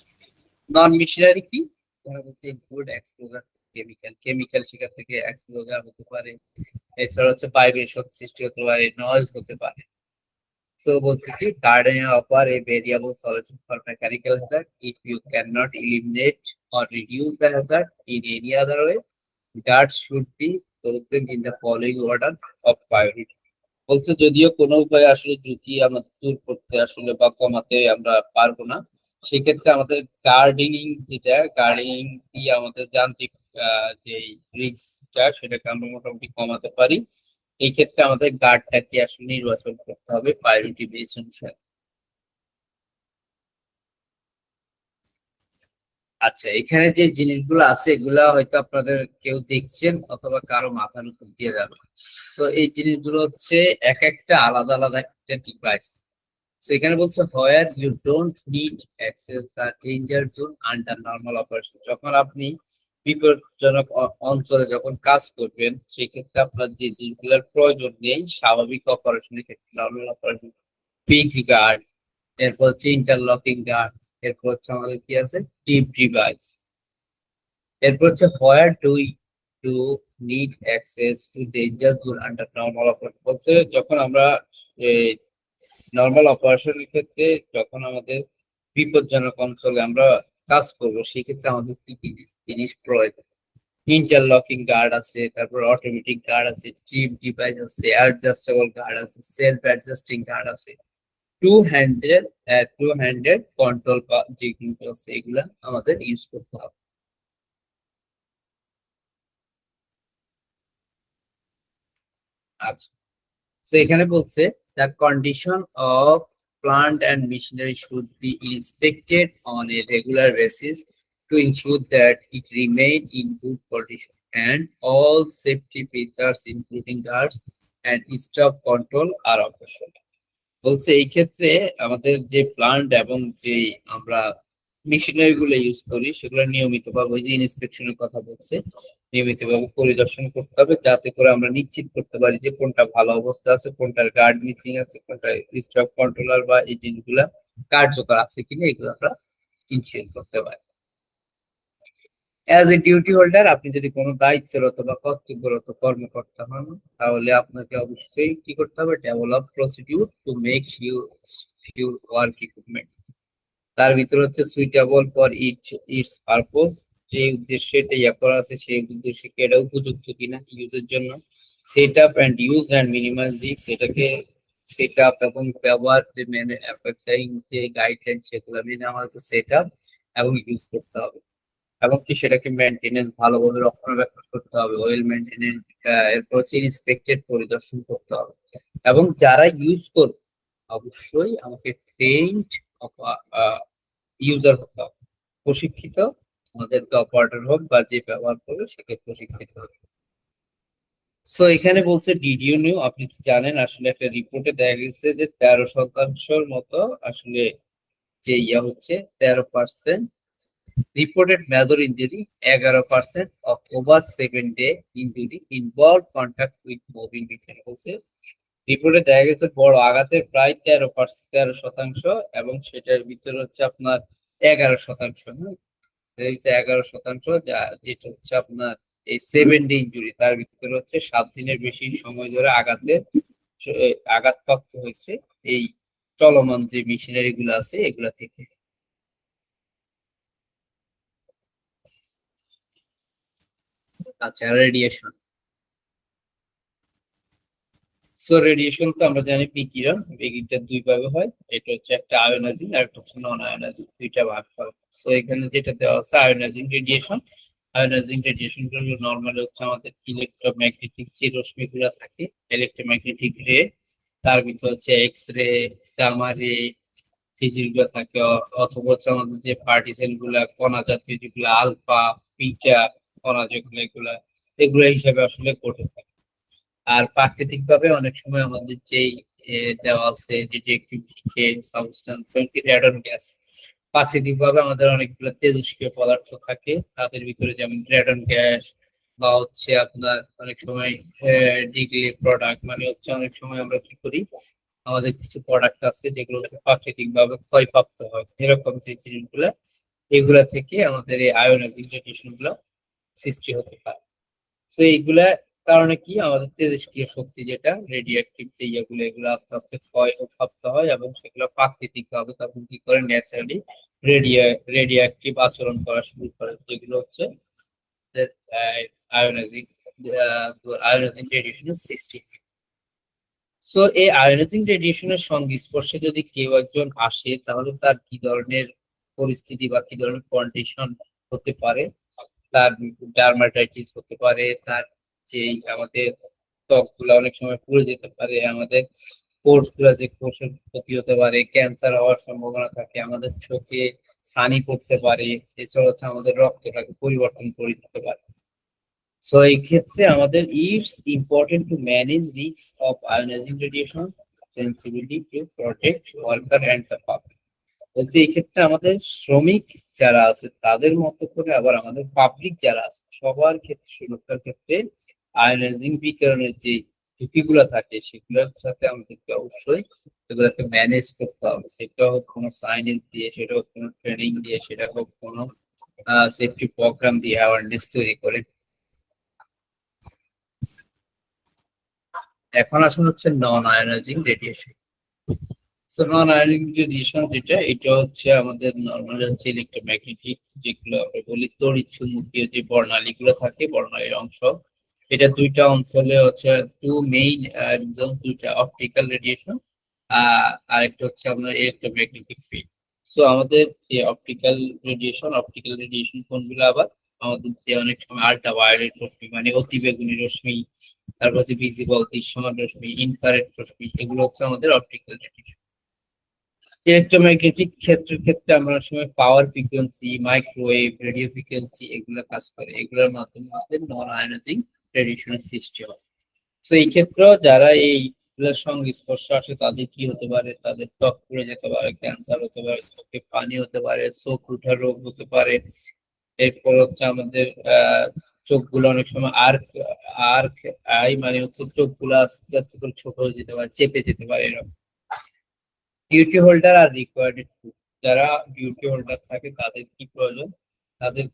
নন মিশনারি কি, তারা বলছে ইনক্লুড এক্সপোজার কেমিক্যাল, কেমিক্যাল সেখান থেকে এক্সপোজার হতে পারে, এছাড়া হচ্ছে ভাইব্রেশন সৃষ্টি হতে পারে, নয়েজ হতে পারে। সো বলছে কি, garden offer a variable solution for mechanical hazard if you can not eliminate or reduce the hazard in any other way, that should be chosen in the following order of priority। বলছে যদিও কোনো উপায়ে আসলে ঝুঁকি আমাদের দূর করতে আসলে বা কমাতে আমরা পারবো না, সেক্ষেত্রে আমাদের গার্ডেনিং, যেটা গার্ডেনিং দিয়ে আমাদের যান্ত্রিক যে রিস্কটা, সেটাকে আমরা মোটামুটি কমাতে পারি। এই ক্ষেত্রে আমাদের গার্ডটাকে আসলে নির্বাচন করতে হবে প্রায়োরিটি বেস অনুসারে। আচ্ছা, এখানে যে জিনিসগুলো আছে এগুলা হয়তো আপনাদের কেউ দেখছেন অথবা কারো মাথার উপর দিয়ে যাবে। তো এই জিনিসগুলো হচ্ছে এক একটা আলাদা আলাদা একটা ডিভাইস। সেখানে বলছে where you don't need access the danger zone under normal operation. যখন আপনি বিপজ্জনক অঞ্চলে যখন কাজ করবেন সেক্ষেত্রে আপনার যে জিনিসগুলোর প্রয়োজন নেই স্বাভাবিক অপারেশনের ক্ষেত্রে, নর্মাল অপারেশন, পিচ গার্ড, এরপর হচ্ছে ইন্টারলকিং গার্ড, এরপর হচ্ছে আমাদের কি আছে টিপ ডিভাইস, এরপর হচ্ছে where do need access to danger zone under normal operation. বলছে যখন আমরা নর্মাল অপারেশনের ক্ষেত্রে যখন আমাদের বিপজ্জনক অঞ্চলে আমরা কাজ করবো সেক্ষেত্রে আমাদের কি কি জিনিস প্রয়োজন। ইন্টারলকিং গার্ড আছে, তারপর অটোমেটিক গার্ড আছে, ট্রিপ ডিভাইস আছে, অ্যাডজাস্টেবল গার্ড আছে, সেলফ অ্যাডজাস্টিং গার্ড আছে, টু হ্যান্ডেড কন্ট্রোল যেগুলো আছে এগুলা আমাদের ইউজ করতে হবে। আচ্ছা, তো এখানে বলছে the condition of plant and machinery should be inspected on a regular basis to ensure that it remain in good condition and all safety features including guards and stop control are operational। বলছে এই ক্ষেত্রে আমাদের যে plant এবং যে আমরা machinery গুলো use করি সেগুলো নিয়মিত ভাবে ওই যে ইন্সপেকশনের কথা বলছে নিয়মিত ভাবে পরিদর্শন করতে হবে যাতে করে আমরা নিশ্চিত করতে পারি যে কোনটা ভালো অবস্থা আছে, কোনটার গার্ড মিসিং আছে, কোনটা স্টক কন্ট্রোলার বা এই জিনিসগুলা কার্যকর আছে কিনা এগুলো আমরা ইনশিওর করতে পারি। অ্যাজ এ ডিউটি হোল্ডার আপনি যদি কোনো দায়িত্বরত বা কর্তব্যরত কর্মকর্তা হন তাহলে আপনাকে অবশ্যই কি করতে হবে, develop procedure to make sure work equipment. তার ভিতরে হচ্ছে সুইটেবল ফর ইটস পারপোজ, যে উদ্দেশ্যে এটা ইয়া করা আছে সেই উদ্দেশ্যে কি এটা উপযুক্ত কিনা ইউজের জন্য। Set up and use and minimise risk, এটাকে সেট আপ এবং ব্যবহার যে মেনে যে গাইডলাইন সেগুলো মেনে আমাদের সেট আপ এবং ইউজ করতে হবে এবং কি সেটাকে মেনটেনেন্স ভালোভাবে রক্ষণাবেক্ষণ করতে হবে, ওয়েল মেনটেনেন্স, এরপর হচ্ছে ইন্সপেক্টেড পরিদর্শন করতে হবে এবং যারা ইউজ করবে অবশ্যই আমাকে ট্রেন্ড ইউজার হতে হবে, প্রশিক্ষিত আমাদেরকে অপারেটর হোক বা যে ব্যবহার করবে সেকে প্রশিক্ষিত হবে। সো এখানে বলছে ডিড ইউ নিউ, আপনি কি জানেন আসলে একটা রিপোর্টে দেখা গেছে যে 13% মতো আসলে যে ইয়া হচ্ছে 13% reported major injury, 11% of over 7-day injury involved contact with moving vehicle বলছে রিপোর্টে দেখা গেছে বড় আঘাতের প্রায় 13% এবং সেটার ভিতরে হচ্ছে আপনার 11%, এই যে 11% যা যেটা হচ্ছে আপনার এই 7-day ইনজুরি তার ভিতরে হচ্ছে 7 দিনের বেশি সময় ধরে আঘাতপ্রাপ্ত হয়েছে এই চলমান যে মেশিনারি গুলো আছে এগুলা থেকে। আচ্ছা, রেডিয়েশন। সো রেডিয়েশন তো আমরা জানি বিকিরণ, বিকিরণটা দুই ভাবে হয়, এটা হচ্ছে একটা আয়োনাইজিং আর একটা হচ্ছে নন আয়োনাইজিং, দুইটা ভাগ হয়। সো এখানে যেটা দেওয়া আছে আয়োনাইজিং রেডিয়েশন, আয়োনাইজিং রেডিয়েশন গুলো নরমালি হচ্ছে আমাদের ইলেকট্রোম্যাগনেটিক যে রশ্মিগুলো থাকে, ইলেকট্রোম্যাগনেটিক রে, তার ভিতর হচ্ছে এক্স রে, গামা রে, যেগুলো থাকে, অথবা হচ্ছে আমাদের যে পার্টিকেল গুলা কণা জাতীয় যেগুলো আলফা, বিটা কণা যেগুলো এগুলো হিসাবে আসলে ঘটে থাকে। আর প্রাকৃতিক ভাবে অনেক সময় আমাদের যেই দেওয়া আছে ডিটেকটিভ সাবস্টেন্স রেডন গ্যাস, প্রাকৃতিক ভাবে আমাদের অনেকগুলো তেজস্ক্রিয় পদার্থ থাকে তাদের ভিতরে, যেমন রেডন গ্যাস বা হচ্ছে আপনার অনেক সময় ডিগ্রি প্রোডাক্ট, মানে হচ্ছে অনেক সময় আমরা কি করি আমাদের কিছু প্রোডাক্ট আছে যেগুলো প্রাকৃতিক ভাবে ক্ষয়প্রাপ্ত হয়, এরকম যে জিনিসগুলা এগুলা থেকে আমাদের এই আয়োনাইজিং রেডিয়েশন গুলো সৃষ্টি হতে পারে। তো এইগুলা কারণে কি আমাদের তেজস্ক্রিয় শক্তি যেটা রেডিও অ্যাক্টিভ যে ইয়েগুলো এগুলো আস্তে আস্তে ক্ষয় ও প্রাপ্ত হয় এবং সেগুলো প্রাকৃতিক ভাবে তখন কি করে ন্যাচারালি রেডিও অ্যাক্টিভ আচরণ করা শুরু করে, যেগুলো হচ্ছে আয়োনাইজিং আয়োনাইজিং রেডিয়েশনের সৃষ্টি। সো এই আয়োনাইজিং রেডিয়েশনের সংস্পর্শে যদি কেউ একজন আসে তাহলে তার কি ধরনের পরিস্থিতি বা কি ধরনের কন্ডিশন হতে পারে, তার ডার্মাটাইটিস হতে পারে, তার যে আমাদের ত্বক গুলা অনেক সময় পুড়ে যেতে পারে, আমাদের কোর্স গুলা যে কোর্সের ক্ষতি হতে পারে, ক্যান্সার হওয়ার সম্ভাবনা থাকে, আমাদের চোখে ছানি পড়তে পারে, এছাড়া হচ্ছে আমাদের রক্তটাকে পরিবর্তন করে দিতে পারে। সো এই ক্ষেত্রে আমাদের it's important to manage risk of ionising radiation sensibility to protect worker and the public. বলছি এই ক্ষেত্রে আমাদের শ্রমিক যারা আছে তাদের মতো করে আবার আমাদের পাবলিক যারা আছে সবার ক্ষেত্রে সুরক্ষার ক্ষেত্রে আয়োনাইজিং বিকিরণের যে ঝুঁকিগুলো থাকে সেগুলোর সাথে আমাদেরকে অবশ্যই সেগুলোকে ম্যানেজ করতে হবে। সেটা হোক কোনো সাইনেজ দিয়ে, সেটা হোক কোনো ট্রেনিং দিয়ে, সেটা হোক কোনো সেফটি প্রোগ্রাম দিয়ে অ্যাওয়ারনেস তৈরি করে। এখন আসলে হচ্ছে non ionizing radiation. So non ionic radiation যেটা, এটা হচ্ছে আমাদের নর্মাল হচ্ছে ইলেকট্রোম্যাগনেটিক, যেগুলো আমরা বলি তড়িৎ চুম্বকীয় যে বর্ণালীগুলো থাকে, বর্ণালীর অংশ। এটা দুইটা অঞ্চলে হচ্ছে টু মেইন রিজন, দুইটা অপটিক্যাল রেডিয়েশন আর একটা হচ্ছে আপনার ইলেকট্রোম্যাগনেটিক ফিল্ড। সো আমাদের যে অপটিক্যাল রেডিয়েশন কোনগুলো আবার আমাদের যে অনেক সময় আল্ট্রা ভায়োলেট রশ্মি মানে অতিবেগুনি রশ্মি, তারপর হচ্ছে ভিজিবল দৃশ্যমান রশ্মি, ইনফ্রারেড রশ্মি, এগুলো হচ্ছে আমাদের অপটিক্যাল রেডিয়েশন। ইলেকট্রোম্যাগনেটিক ক্ষেত্রের ক্ষেত্রে আমরা সময় পাওয়ার ফ্রিকোয়েন্সি, মাইক্রোওয়েভ, রেডিও ফ্রিকোয়েন্সি এগুলো কাজ করে, এগুলোর মাধ্যমে আমাদের নন আয়োনাইজিং রেডিয়েশনের সৃষ্টি হয়। তো এই ক্ষেত্রে যারা এইগুলোর সঙ্গে স্পর্শ আসে তাদের কি হতে পারে, তাদের ত্বক পুড়ে যেতে পারে, ক্যান্সার হতে পারে, চোখে পানি হতে পারে, চোখ উঠার রোগ হতে পারে। এরপর হচ্ছে আমাদের চোখগুলো অনেক সময় আর্ক আর্ক আই মানে হচ্ছে চোখগুলো আস্তে আস্তে করে ছোট হয়ে যেতে পারে, চেপে যেতে পারে এরকম। ডিউটি হোল্ডার আর রিকোয়ার্ড, যারা ডিউটি হোল্ডার থাকে তাদের কি প্রয়োজন, তাদের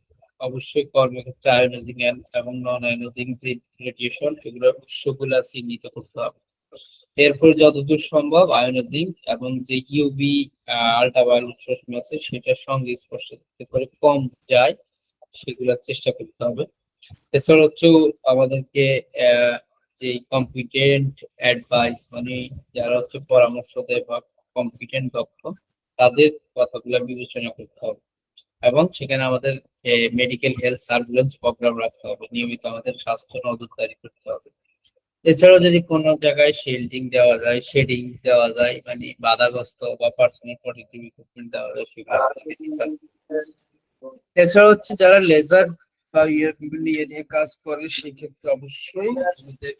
অবশ্যই কর্মক্ষেত্রে আয়োনাইজিং এবং নন আয়োনাইজিং যে রেডিয়েশন এগুলোর উৎসগুলো চিহ্নিত করতে হবে। এরপর যতদূর সম্ভব আয়োনাইজিং এবং যে ইউভি আল্ট্রাভায়োলেট রশ্মি আছে সেটার সঙ্গে স্পর্শ করে কম যায় সেগুলোর চেষ্টা করতে হবে। এছাড়া হচ্ছে আমাদেরকে যে কম্পিটেন্ট অ্যাডভাইস মানে যারা হচ্ছে পরামর্শ দেয় বা কম্পিটেন্ট দক্ষ তাদের কথাগুলো বিবেচনা করতে হবে এবং সেখানে আমাদের মেডিকেল হেলথ সার্ভিলেন্স প্রোগ্রাম রাখতে হবে, নিয়মিত আমাদের স্বাস্থ্য নজরদারি করতে হবে। এছাড়াও যদি কোনো জায়গায় শেল্ডিং দেওয়া যায়, শেডিং দেওয়া যায় মানে বাধাগ্রস্ত বা পার্সোনাল প্রোটেক্টিভ ইকুইপমেন্ট দেওয়া যায় সেগুলো দিতে হবে। এছাড়া হচ্ছে যারা লেজার বা বিভিন্ন ইয়ে নিয়ে কাজ করে সেক্ষেত্রে অবশ্যই আমাদের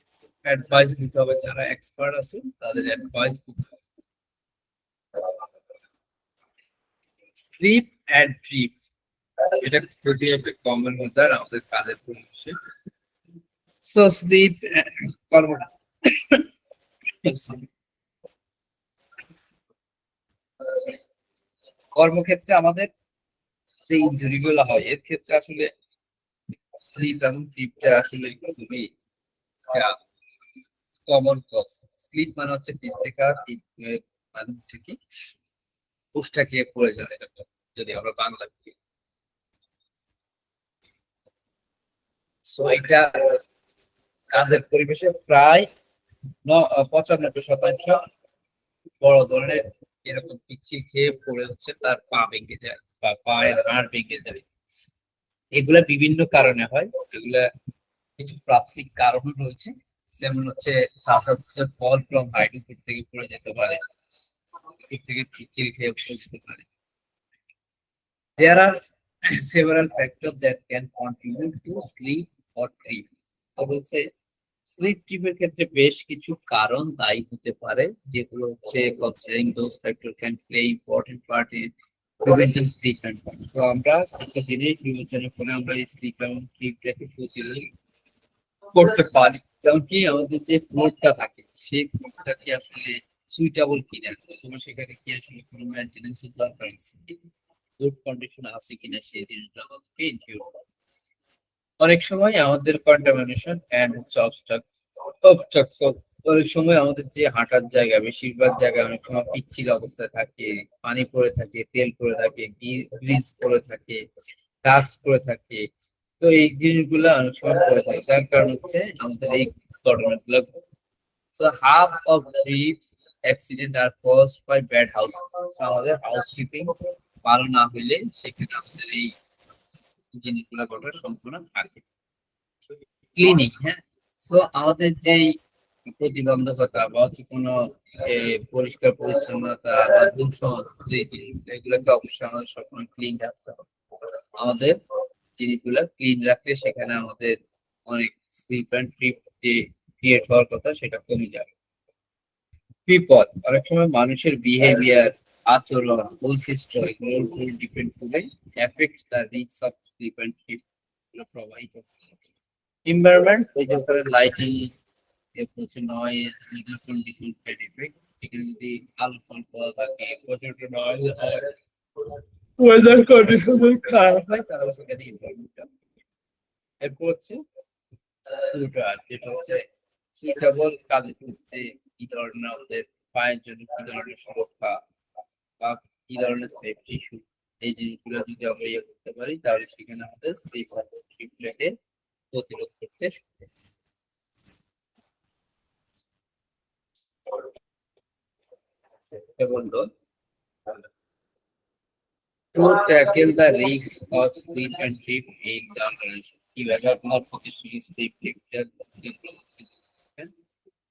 অ্যাডভাইস দিতে হবে, যারা এক্সপার্ট আছে তাদের অ্যাডভাইস দিতে হবে। স্লিপ অ্যান্ড ড্রিফট, এটা খুবই একটা কমন মেজার আমাদের কাজের পরিবেশে। সো স্লিপ কর্ম কর্মক্ষেত্রে আমাদের যে ইনজুরি গুলো হয় এর ক্ষেত্রে আসলে স্লিপ এবং ড্রিফটটা আসলে খুবই কমন কজ। স্লিপ মানে হচ্ছে পিস থেকে মানে হচ্ছে কি পুষ্টা খেয়ে পড়ে যায়, এরকম যদি আমরা বাংলা বলি। সো এটা কাজের পরিবেশে প্রায় 95% বড় ধরনের এরকম পিচ্ছিল খেয়ে পড়ে হচ্ছে তার পা ভেঙে যায় বা পায়ের হাড় ভেঙে যায়। এগুলা বিভিন্ন কারণে হয়, এগুলা কিছু প্রাথমিক কারণ রয়েছে, যেমন হচ্ছে ফল ফ্রম হাইট উপর থেকে পড়ে যেতে পারে, উপর থেকে পিচ্ছিল খেয়ে পড়ে যেতে পারে। There are several factors that can contribute to sleep or trip. তো বলছে স্লিপ ট্রিপের ক্ষেত্রে বেশ কিছু কারণ দায়ী হতে পারে, যেগুলো হচ্ছে considering those factors can play important part in preventing sleep and burn. তো আমরা একটা জিনিস বিবেচনা করে আমরা এই স্লিপ এবং ট্রিপটাকে প্রতিরোধ করতে পারি, যেমন কি আমাদের যে ফ্লোরটা থাকে সেই ফ্লোরটা কি আসলে সুইটেবল কিনা, অথবা সেখানে কি আসলে কোনো মেইনটেনেন্সের দরকার আছে, গুড কন্ডিশন আছে কিনা সেই জিনিসটা আমাদেরকে ইনশিওর করতে হবে। অনেক সময় আমাদের কন্টামিনেশন এন্ড হচ্ছে অবস্ট্রাকশন, অনেক সময় আমাদের যে হাঁটার জায়গা বেশিরভাগ জায়গায় অনেক সময় পিচ্ছিল অবস্থায় থাকে, পানি পড়ে থাকে, তেল পড়ে থাকে, গ্রিস পড়ে থাকে, ডাস্ট পড়ে থাকে। তো এই জিনিসগুলো অনেক সময় পড়ে থাকে, যার কারণ হচ্ছে আমাদের এই ঘটনাগুলো। So half of brief accident are caused by bad house, আমাদের হাউসকিপিং ভালো না হইলে সেখানে আমাদের এই জিনিসগুলো ঘটার সম্ভাবনা থাকে। ক্লিনিক, হ্যাঁ, তো আমাদের যেই প্রতিবন্ধকতা বা হচ্ছে কোনো পরিষ্কার পরিচ্ছন্নতা বা দূষণ যে জিনিসগুলো এগুলোকে অবশ্যই আমাদের সবসময় ক্লিন রাখতে হবে। আমাদের জিনিসগুলো ক্লিন রাখলে সেখানে আমাদের অনেক স্লিপ অ্যান্ড ট্রিপ যে ক্রিয়েট হওয়ার কথা সেটা কমে যাবে। বিপদ, অনেক সময় মানুষের বিহেভিয়ার, আচরণ, বৈশিষ্ট্য এগুলোর উপর ডিপেন্ড করে effect the risk of slip and slip প্রবাহিত। এনভায়রনমেন্ট ওই যে ওখানে লাইটিং, এরপর হচ্ছে নয়েজ, ওয়েদার কন্ডিশন, এফেক্ট। সেখানে যদি আলো স্বল্প থাকে, প্রচন্ড নয়েজ হয়, ওয়েদার কন্ডিশন খারাপ হয়, তাহলে সেখানে এনভায়রনমেন্টটা। এরপর হচ্ছে ফিল্টার, যেটা হচ্ছে সুইটেবল কাজের ক্ষেত্রে কি ধরনের আমাদের পায়ের জন্য কি ধরনের সুরক্ষা বা কি ধরনের সেফটি ইস্যু, এই জিনিসগুলো যদি আমরা ইয়ে করতে পারি তাহলে সেখানে আমাদের স্লিপটাকে প্রতিরোধ করতে বললো। To tackle the risks of sleep and sleep in the organization, কিভাবে আপনার প্রতিটি স্লিপ লেকচার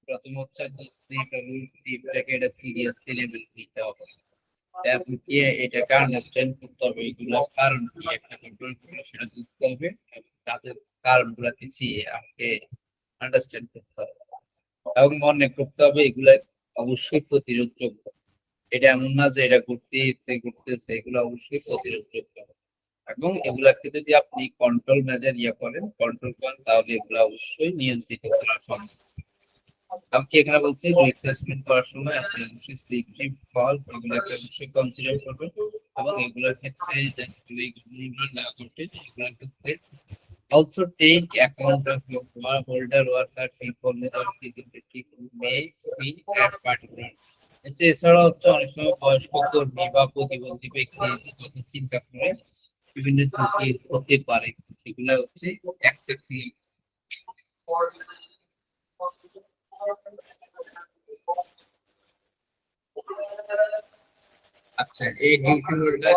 প্রথম হচ্ছে যে স্লিপ এবং স্লিপটাকে এটা সিরিয়াসলি লেভেল নিতে হবে। আপনি কি এটাকে আন্ডারস্ট্যান্ড করতে হবে, এগুলোর কারণ কি, একটা কন্ট্রোল করে সেটা বুঝতে হবে এবং তাদের কারণগুলো কি আমাকে আন্ডারস্ট্যান্ড করতে হবে এবং মনে করতে হবে এগুলা অবশ্যই প্রতিরোধযোগ্য। এটা এমন না যে এটা ঘুরতেছে, এগুলো অবশ্যই প্রতিরোধযোগ্য এবং এগুলাকে যদি আপনি কন্ট্রোল মেজার কন্ট্রোল করেন তাহলে এগুলো অবশ্যই নিয়ন্ত্রিত করা সম্ভব। আমি কি এখানে বলছি রিস্ক অ্যাসেসমেন্ট করার সময় আপনি অবশ্যই স্লিপ ট্রিপ ফল এগুলোকে অবশ্যই কনসিডার করবেন এবং এগুলোর ক্ষেত্রে যদি এগুলো না ঘটে এগুলোর ক্ষেত্রে also take account of your older worker people without disability who may be at particular। এছাড়া হচ্ছে অনেক সময় বয়স্ক কর্মী বা প্রতিবন্ধী ব্যক্তিদের কথা চিন্তা করে বিভিন্ন ঝুঁকি হতে পারে, সেগুলো হচ্ছে অ্যাকসেপ্টিং। আচ্ছা, এই ডিউটি হোল্ডার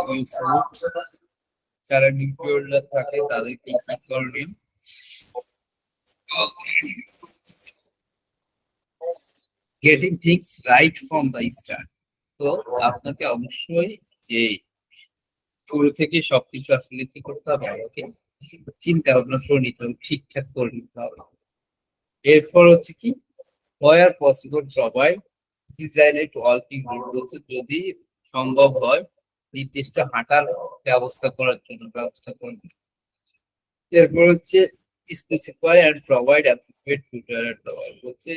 যারা ডিউটি হোল্ডার থাকে তাদের কি কি করণীয়? Getting things right from the start. তো আপনাকে অবশ্যই যে শুরু থেকে সবকিছু আসলে কি করতে হবে, ওকে চিন্তা ভাবনা করে নিতে হবে, ঠিকঠাক করে নিতে হবে। এরপর হচ্ছে কি where possible provide designed working route, হচ্ছে যদি সম্ভব হয় নির্দিষ্ট হাঁটার ব্যবস্থা করার জন্য ব্যবস্থা করবে। এরপর হচ্ছে specify and provide appropriate filter at the wall, হচ্ছে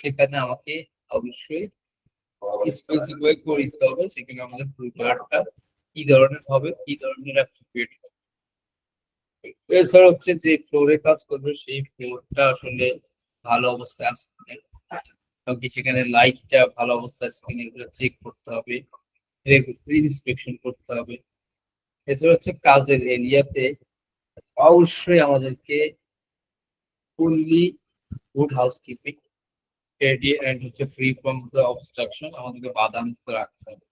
সেখানে আমাকে অবশ্যই স্পেসিফাই করে দিতে হবে সেখানে আমাদের ফিল্টারটা কি ধরনের হবে, কি ধরনের অ্যাপ্রোপ্রিয়েট হবে। এছাড়া হচ্ছে যে ফ্লোরে কাজ করবে সেই ফ্লোরটা আসলে ভালো অবস্থায় আছে কিনা, সেখানে লাইটটা ভালো অবস্থায় আছে কিনা এগুলো চেক করতে হবে, ইন্সপেকশন করতে হবে। এছাড়া হচ্ছে কাজের এরিয়াতে অবশ্যই আমাদেরকে fully good housekeeping ready and হচ্ছে ফ্রি ফ্রম দ্য অবস্ট্রাকশন, আমাদেরকে বাধা মুক্ত রাখতে হবে।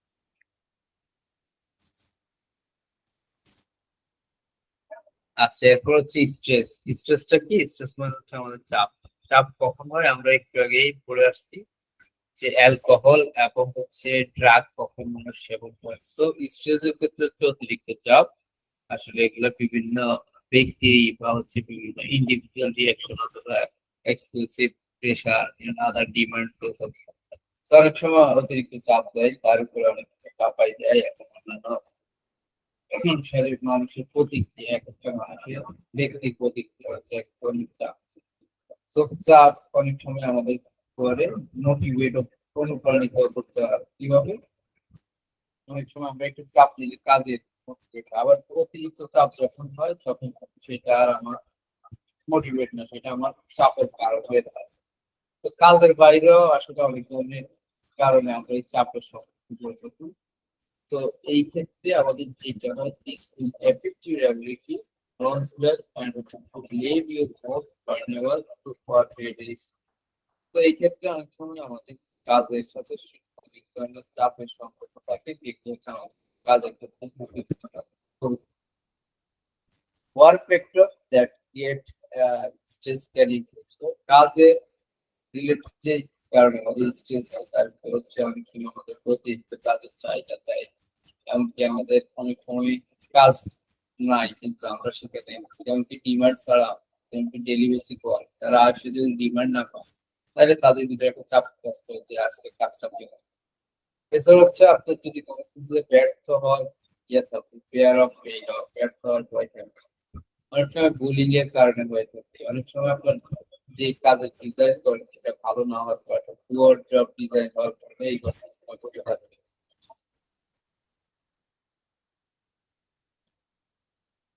আচ্ছা, এরপর হচ্ছে স্ট্রেসটা কি? স্ট্রেস মানে হচ্ছে আমাদের চাপ। চাপ কখন হয় আমরা একটু আগেই পড়ে আসছি যে অ্যালকোহল এবং হচ্ছে ড্রাগ কখন মানুষ সেবন করে। সো স্ট্রেসের ক্ষেত্রে হচ্ছে অতিরিক্ত চাপ, আসলে এগুলো বিভিন্ন ব্যক্তি বা হচ্ছে বিভিন্ন ইন্ডিভিজুয়াল রিয়াকশন অথবা এক্সক্লুসিভ প্রেশার আদার ডিমান্ড, অনেক সময় অতিরিক্ত চাপ দেয়, তার উপরে অনেক চাপাই দেয় এবং অন্যান্য মানুষের প্রতিক্রিয়া, এক একটা মানুষের ব্যক্তির প্রতিক্রিয়া হচ্ছে এক ধরনের চাপ। চাপ অনেক সময় আমাদের করে মোটিভেট অনুপ্রাণিত করতে হয়। কিভাবে? অনেক সময় আমরা একটু চাপ নিলে কাজের মোটিভেট, আবার অতিরিক্ত চাপ যখন হয় তখন সেটা আর আমার মোটিভেট না, সেটা আমার চাপের কারণ হয়ে দাঁড়ায়। তো কাজের বাইরেও আসলে অনেক ধরনের কারণে আমরা এই চাপের সম্মুখীন হই। তো এই ক্ষেত্রে আমাদের যেটা হয় this will effect your ability consider and to leave your work partner to cooperate risk. তো এই ক্ষেত্রে অনেক সময় আমাদের কাজের সাথে অনেক ধরনের চাপের সম্পর্ক থাকে, যেগুলো হচ্ছে আমাদের কাজের ক্ষেত্রে work factor that create stress can include. তো কাজের রিলেটেড যে কারণে আমাদের স্ট্রেস হয় তার ভিতর হচ্ছে অনেক সময় আমাদের অতিরিক্ত কাজের চাহিদা দেয়, এমনকি আমাদের অনেক সময় কাজ নাই কিন্তু আমরা সেখানে যেমনকি ডিমান্ড ছাড়া, যেমনকি ডেলি বেসিক ওয়ার্ক, তারা আসলে যদি ডিমান্ড না পায় তাহলে তাদের ভিতরে একটা চাপ কাজ করে যে আজকে কাজটা পেলাম। এছাড়া হচ্ছে আপনার যদি কোনো কিছুতে ব্যর্থ হওয়ার ইয়ে থাকে, ফেয়ার অফ ফেইলিওর, ব্যর্থ হওয়ার ভয় থাকে, অনেক সময় বুলিং এর কারণে হয়ে থাকে, অনেক সময় আপনার যে কাজের ডিজাইন করেন সেটা ভালো না হওয়ার কারণে, পুয়ার জব ডিজাইন হওয়ার কারণে এই ঘটনাটা ঘটে থাকে।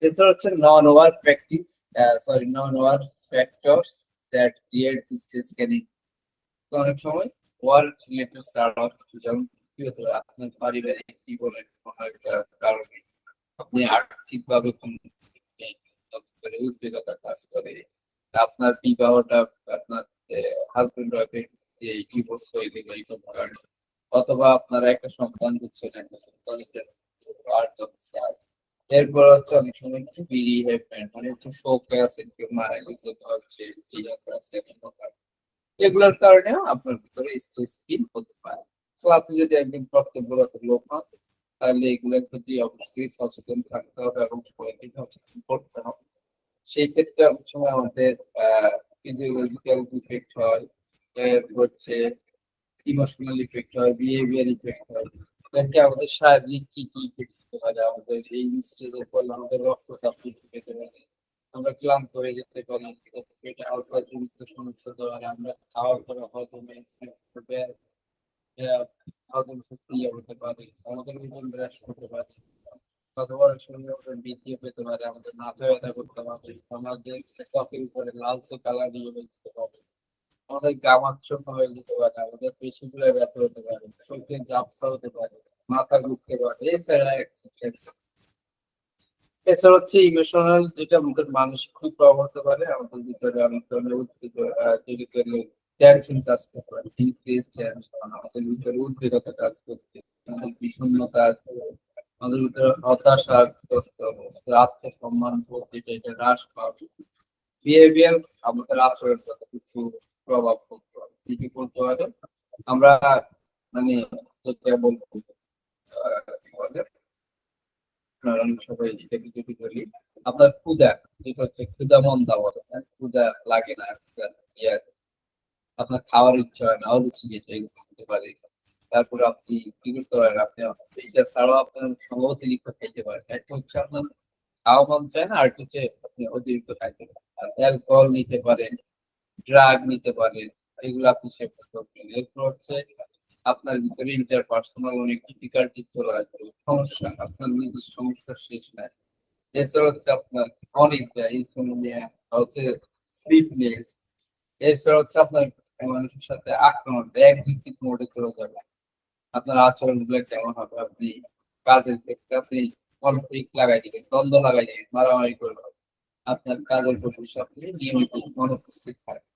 এছাড়া হচ্ছে non work practice, non work factors that create ডিসক্যানিং। তো অনেক সময় ওয়ার্ক রিলেটেড ছাড়াও কিছু, যেমন কি হতে পারে আপনার পারিবারিক জীবনের কোনো একটা কারণে আপনি আর্থিক ভাবে উদ্বেগতা কাজ করে, আপনার বিবাহটা, আপনার হাজবেন্ড ওয়াইফের যে ডিভোর্স হয়ে গেল এইসব কারণে, অথবা আপনারা একটা সন্তান দিচ্ছেন, একটা সন্তানের জন্য এরপর হচ্ছে অনেক সময় কি বিরিহেভমেন্ট, মানে হচ্ছে শোকে আছেন, কেউ মারা গেছে বা হচ্ছে ইয়াতে আছেন, এগুলোর কারণেও আপনার ভিতরে স্ট্রেস ফিল হতে পারে। তো আপনি যদি একজন কর্তব্যরত লোক হন, তাহলে এগুলোর প্রতি অবশ্যই সচেতন থাকতে হবে এবং সবাইকে সচেতন করতে হবে। সেই ক্ষেত্রে অনেক সময় আমাদের ফিজিওলজিক্যাল ইফেক্ট হয়, হচ্ছে ইমোশনাল ইফেক্ট হয়, বিহেভিয়ার ইফেক্ট হয়। তাহলে আমাদের শারীরিক কি কি ইফেক্ট হতে পারে, আমাদের এই স্ট্রেসের ফলে আমাদের রক্তচাপ বৃদ্ধি পেতে পারে, আমরা ক্লান্ত হয়ে যেতে পারি, পেটে আলসার জনিত সমস্যা হতে পারে, আমরা খাওয়ার পরে হজমে হজম শক্তি হতে পারে, আমাদের ওজন হ্রাস করতে পারে, অথবা অনেক সময় ওজন বৃদ্ধি পেতে পারে, আমাদের মাথা ব্যথা করতে পারে, আমাদের ত্বকের উপরে লালচে কালার নিয়ে যেতে পারে, আমাদের গামাচ্ছন্ন হয়ে যেতে পারে, আমাদের পেশিগুলো ব্যথা হতে পারে, চোখে ঝাপসা হতে পারে, মাথা ঘুরতে পারে, এছাড়া এছাড়া হচ্ছে ইমোশনাল, যেটা আমাদের মানসিক খুব প্রভাব হতে পারে, আমাদের ভিতরে অনেক ধরনের উদ্বেগ তৈরি করলে টেনশন কাজ করতে পারে, ইনক্রিজ টেনশন, আমাদের ভিতরে উদ্বেগতা কাজ করতে, আমাদের বিষণ্ণতা আসবে, আমাদের ভিতরে হতাশাগ্রস্ত, আমাদের আত্মসম্মান বোধ যেটা এটা হ্রাস পাবে, বিহেভিয়ার, আমাদের আচরণগত কিছু প্রভাব পড়তে পারে, কি কি পড়তে পারে আমরা, মানে যেটা বলবো কি বলে, অনেক সবাই এটাকে যদি বলি, আপনার ক্ষুধা, যেটা হচ্ছে ক্ষুধা মন্দা বলে, হ্যাঁ? ক্ষুধা লাগে না, ক্ষুধা ইয়ে, আপনার খাওয়ার ইচ্ছা হয় না, অরুচি, যেটা এরকম হতে পারে। তারপরে আপনি কি করতে পারেন, আপনি এটা ছাড়াও আপনার অতিরিক্ত খাইতে পারেন, একটা হচ্ছে আপনার খাওয়া মন চায় না, আর একটা হচ্ছে আপনি অতিরিক্ত খাইতে পারেন, আর অ্যালকোহল নিতে পারেন, ড্রাগ নিতে পারেন, এগুলো আপনি সেবন করবেন। এরপর হচ্ছে আপনার ভিতরে ইন্টারপার্সোনাল অনেক ডিফিকাল্টি চলে আসবে, সমস্যা, আপনার নিজের সমস্যার শেষ নাই। এছাড়া হচ্ছে আপনার অনিদ্রা, ইনসোমনিয়া, হচ্ছে স্লিপনেস, এছাড়া হচ্ছে আপনার মানুষের সাথে আক্রমণ, অ্যাগ্রেসিভ মোডে চলে যাবে, আপনার আচরণ গুলো কেমন হবে, আপনি কাজের ক্ষেত্রে আপনি কনফ্লিক্ট লাগাই দিবেন, দ্বন্দ্ব লাগাই দিবেন, মারামারি করবেন, আপনার কাজের পরিবেশে আপনি নিয়মিত অনুপস্থিত থাকবেন।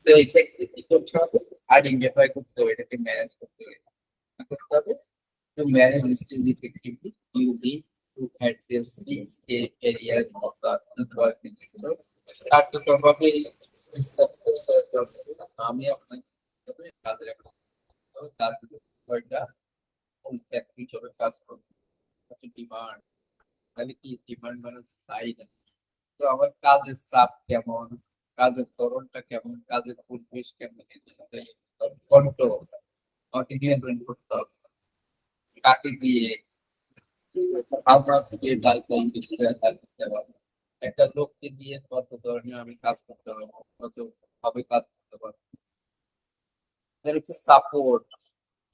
তো এই ক্ষেত্রে কি করতে হবে, আইডেন্টিফাই করতে হবে, এটাকে ম্যানেজ করতে হবে, কি করতে হবে, to manage stress effectively, you need to address 6 key areas of the networking. So, কার্যকরভাবে এই স্ট্রেসটা পরিচালনা করতে হবে। আমি আপনাকে তবে কাজের একটা কাজগুলো কয়টা ক্ষেত্রে হিসেবে কাজ করবে, হচ্ছে ডিমান্ড, তাহলে কি ডিমান্ড মানে হচ্ছে চাহিদা। তো আমার কাজের চাপ কেমন, কাজের ধরনটা কেমন, কাজের পরিবেশ কেমন, কন্ট্রোল আমাকে নিয়ন্ত্রণ করতে হবে, কাকে দিয়ে আমরা থেকে একটা লোককে দিয়ে কত ধরনের আমি কাজ করতে পারবো, কত ভাবে কাজ করতে পারবো, এর হচ্ছে সাপোর্ট,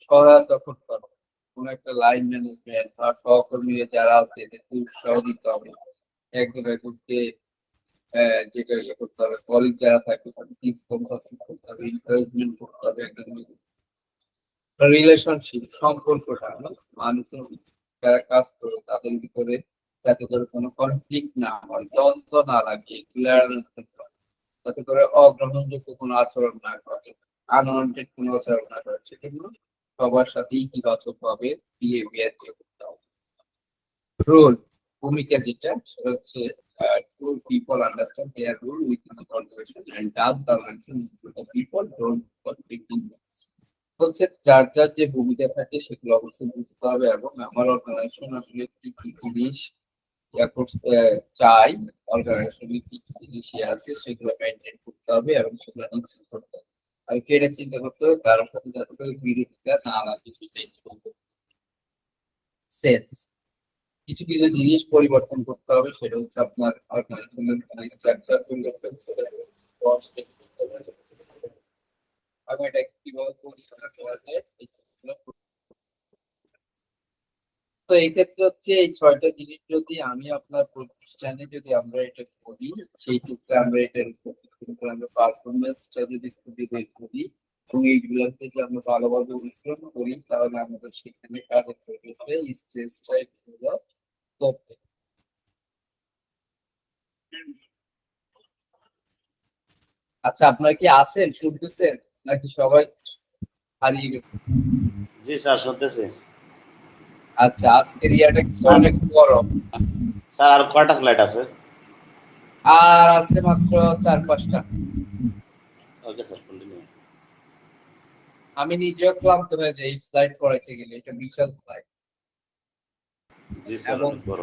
সহায়তা করতে হবে, কোন একটা লাইন ম্যানেজমেন্ট বা সহকর্মীরা যারা আছে এদেরকে উৎসাহ দিতে হবে, একজন একজনকে যেটা ইয়ে করতে হবে, কলিগ যারা থাকে তাদেরকে স্পন্সরশিপ করতে হবে, এনকারেজমেন্ট করতে হবে, একজন রিলেশনশিপ, সম্পর্কটা মানুষের যারা কাজ করে তাদের ভিতরে যাতে করে কোনো কনফ্লিক্ট না হয়, দ্বন্দ্ব না লাগে, ক্লিয়ারেন্স যাতে করে অগ্রহণযোগ্য কোনো আচরণ না করে, আনওয়ান্টেড কোনো আচরণ না করে, সেগুলো সবার সাথে ইতিবাচক ভাবে বিহেভিয়ার করতে হবে। রোল, ভূমিকা যেটা সেটা হচ্ছে to people understand their role within the corporation and does the organisation the people don't conflict in বলছে, যার যার যে ভূমিকা থাকে সেগুলো অবশ্যই বুঝতে হবে, এবং আমার অর্গানাইজেশন আসলে কি কি জিনিস চাই, অর্গানাইজেশনে কি কি জিনিস আছে সেগুলো মেনটেন করতে হবে এবং সেগুলো নিশ্চিত করতে হবে। আর কি এটা চিন্তা করতে হবে কারোর সাথে যাতে করে বিরোধিতা না লাগে সেটাই সেন্স। কিছু কিছু জিনিস পরিবর্তন করতে হবে, সেটা হচ্ছে আপনার অর্গানাইজেশনের স্ট্রাকচার পরিবর্তন করতে হবে। আমি এটা কিভাবে পরিচালনা করা যায় এই জিনিসগুলো। তো এই ক্ষেত্রে হচ্ছে এই 6টা জিনিস যদি আমি আপনার প্রতিষ্ঠানে যদি আমরা এটা করি, সেই ক্ষেত্রে আমরা এটার আমরা পারফরমেন্সটা যদি খুবই বের করি এবং এইগুলোকে যদি আমরা ভালোভাবে অনুসরণ করি, তাহলে আমাদের সেখানে কাজের পরিবেশে স্ট্রেসটা একটু কমবে। আচ্ছা, আপনারা কি আছেন, শুনতেছেন নাকি সবাই হারিয়ে গেছে? জি স্যার শুনতেছি। আচ্ছা, আজকের ইয়াটা কিন্তু অনেক গরম, স্যার আর কয়টা ফ্লাইট আছে? আর আছে মাত্র 4-5টা। Okay sir continue. আমি নিজেও ক্লান্ত হয়ে যাই এই স্লাইড পড়াইতে গেলে, এটা বিশাল স্লাইড। জি স্যার এবং অনেক বড়।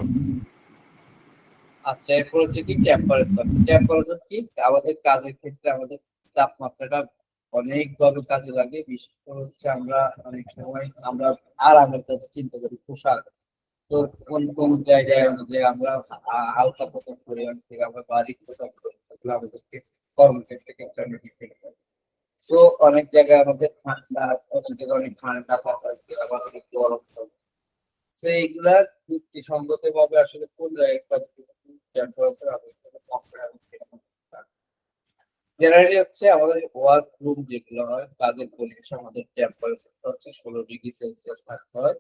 আচ্ছা, এরপর হচ্ছে কি টেম্পারেচার। টেম্পারেচার কি আমাদের কাজের ক্ষেত্রে আমাদের তাপমাত্রাটা অনেকভাবে কাজে লাগে। বিশেষ করে হচ্ছে আমরা অনেক সময় আমরা আরামের কথা চিন্তা করি, পোশাক। তো কোন কোন জায়গায় যে আমরা হালকা পোশাক করি, অনেক থেকে আমরা বাড়ি পোশাক করি, সেগুলো আমাদেরকে কর্মক্ষেত্রে কিন্তু আমরা ডিপেন্ড করি। তো অনেক জায়গায় আমাদের ঠান্ডা, অনেক জায়গায় অনেক ঠান্ডা থাকে, আবার অনেক গরম থাকে। তো এইগুলা যুক্তিসঙ্গত ভাবে আসলে কোন জায়গায় টেম্পারেচার জেনারেলি হচ্ছে আমাদের ওয়ার্ক রুম যেগুলো হয়, কাজের পরিবেশ, আমাদের টেম্পারেচার হচ্ছে 16 ডিগ্রি সেলসিয়াস থাকতে হয়।